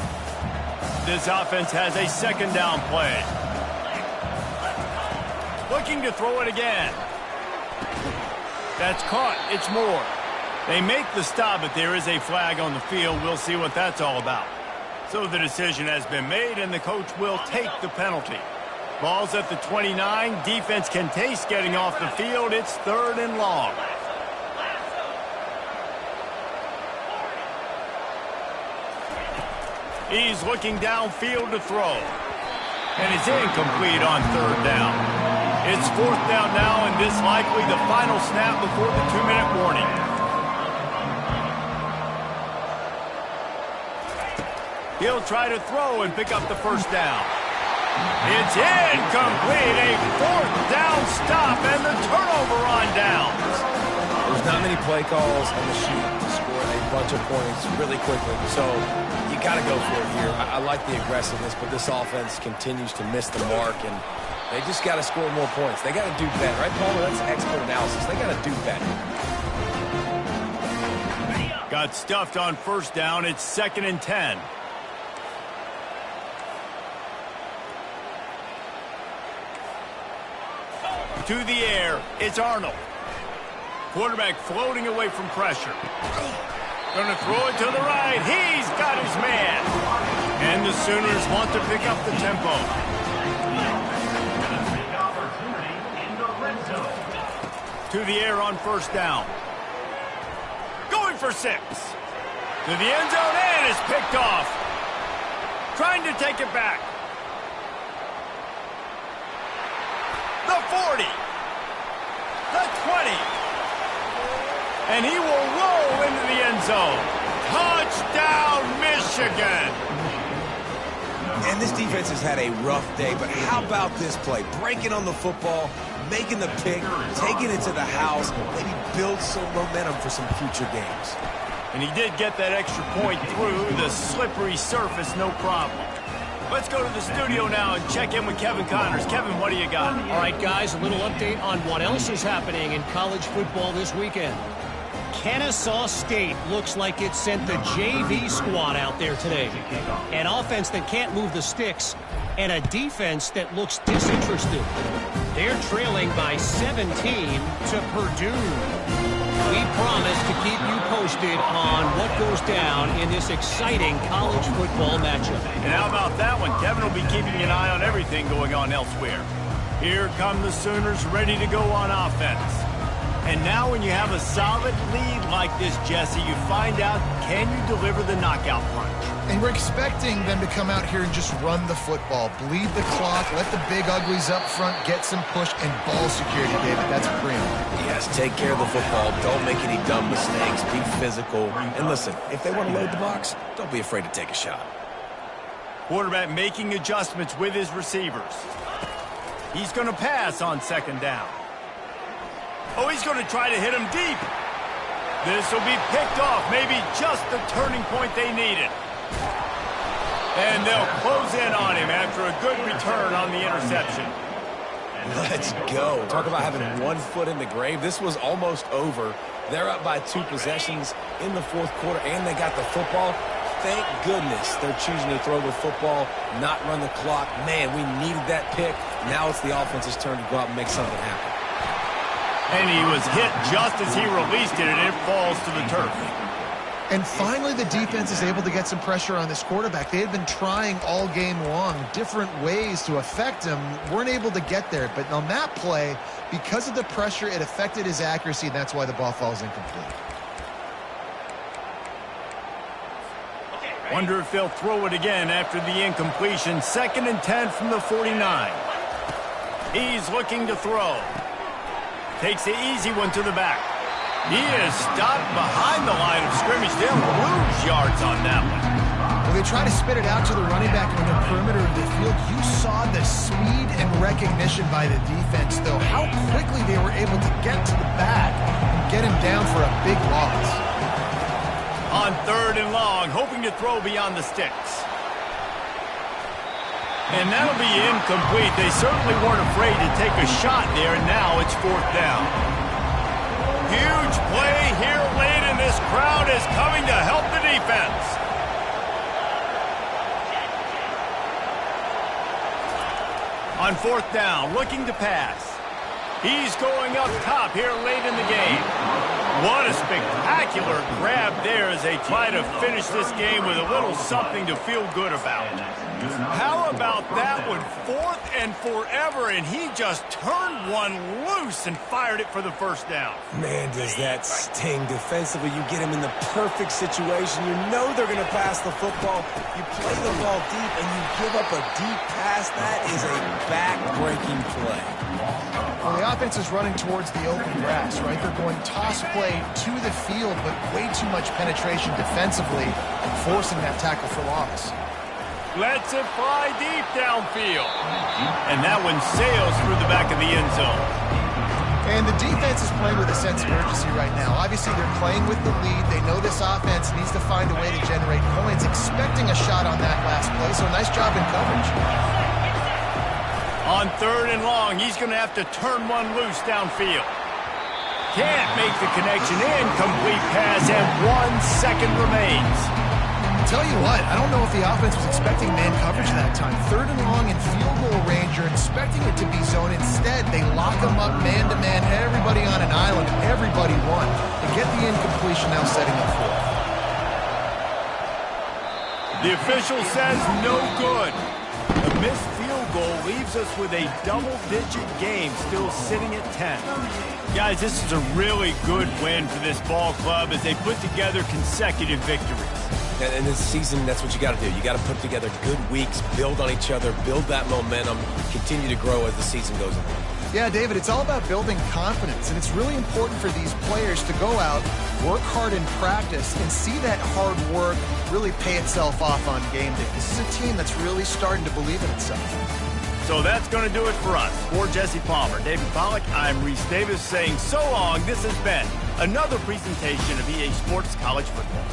This offense has a 2nd down play. Looking to throw it again. That's caught. It's Moore. They make the stop, but there is a flag on the field. We'll see what that's all about. So the decision has been made, and the coach will take the penalty. Ball's at the 29. Defense can taste getting off the field. It's 3rd and long. He's looking downfield to throw. And it's incomplete on 3rd down. It's 4th down now, and this likely the final snap before the 2-minute warning. He'll try to throw and pick up the 1st down. It's incomplete. A 4th down stop and the turnover on downs. There's not many play calls on the sheet to score a bunch of points really quickly, so you got to go for it here. I like the aggressiveness, but this offense continues to miss the mark, and they just got to score more points. They got to do better, right, Paul? That's expert analysis. They got to do better. Got stuffed on 1st down. It's 2nd and 10. To the air, it's Arnold. Quarterback floating away from pressure. Going to throw it to the right. He's got his man. And the Sooners want to pick up the tempo. To the air on 1st down. Going for 6. To the end zone and is picked off. Trying to take it back. The 40. The 20. And he will roll into the end zone. Touchdown, Michigan. And this defense has had a rough day, but how about this play? Breaking on the football, making the pick, taking it to the house, maybe build some momentum for some future games. And he did get that extra point through the slippery surface, no problem. Let's go to the studio now and check in with Kevin Connors. Kevin, what do you got? All right, guys, a little update on what else is happening in college football this weekend. Kennesaw State looks like it sent the JV squad out there today. An offense that can't move the sticks and a defense that looks disinterested. They're trailing by 17 to Purdue. We promise to keep you posted on what goes down in this exciting college football matchup. And how about that one? Kevin will be keeping an eye on everything going on elsewhere. Here come the Sooners ready to go on offense. And now when you have a solid lead like this, Jesse, you find out, can you deliver the knockout punch? And we're expecting them to come out here and just run the football, bleed the clock, let the big uglies up front get some push and ball security, David. That's premium. Yes, take care of the football. Don't make any dumb mistakes. Be physical. And listen, if they want to load the box, don't be afraid to take a shot. Quarterback making adjustments with his receivers. He's going to pass on 2nd down. Oh, he's going to try to hit him deep. This will be picked off. Maybe just the turning point they needed. And they'll close in on him after a good return on the interception. Let's go. Talk about having one foot in the grave. This was almost over. They're up by 2 possessions in the 4th quarter, and they got the football. Thank goodness they're choosing to throw the football, not run the clock. Man, we needed that pick. Now it's the offense's turn to go out and make something happen. And he was hit just as he released it, and it falls to the turf. And finally, the defense is able to get some pressure on this quarterback. They had been trying all game long different ways to affect him, weren't able to get there. But on that play, because of the pressure, it affected his accuracy, and that's why the ball falls incomplete. Wonder if they'll throw it again after the incompletion. 2nd and 10 from the 49. He's looking to throw. Takes the easy one to the back. He is stopped behind the line of scrimmage. They'll lose yards on that one. They try to spit it out to the running back on the perimeter of the field. You saw the speed and recognition by the defense, though, how quickly they were able to get to the back and get him down for a big loss. On 3rd and long, hoping to throw beyond the sticks. And that'll be incomplete. They certainly weren't afraid to take a shot there, and now it's 4th down. Huge play here late, and this crowd is coming to help the defense. On 4th down, looking to pass. He's going up top here late in the game. What a spectacular grab there as they try to finish this game with a little something to feel good about. How about that one? 4th and forever, and he just turned one loose and fired it for the 1st down. Man, does that sting. Defensively, you get him in the perfect situation. You know they're going to pass the football. You play the ball deep, and you give up a deep pass. That is a back-breaking play. Well, the offense is running towards the open grass, right? They're going toss play to the field, but way too much penetration defensively, forcing that tackle for loss. Lets it fly deep downfield. And that one sails through the back of the end zone. And the defense is playing with a sense of urgency right now. Obviously, they're playing with the lead. They know this offense needs to find a way to generate points, expecting a shot on that last play, so nice job in coverage. On 3rd and long, he's going to have to turn one loose downfield. Can't make the connection. Incomplete pass, and 1 second remains. Tell you what, I don't know if the offense was expecting man coverage that time. 3rd and long in field goal range, you're expecting it to be zone. Instead, they lock them up man-to-man, everybody on an island, everybody won. They get the incompletion, now setting up 4th. The official says no good. The missed field goal leaves us with a double-digit game, still sitting at 10. Guys, this is a really good win for this ball club as they put together consecutive victories. And this season, that's what you got to do. You got to put together good weeks, build on each other, build that momentum, continue to grow as the season goes on. Yeah, David, it's all about building confidence, and it's really important for these players to go out, work hard in practice, and see that hard work really pay itself off on game day. This is a team that's really starting to believe in itself. So that's going to do it for us. For Jesse Palmer, David Pollack, I'm Reese Davis saying so long. This has been another presentation of EA Sports College Football.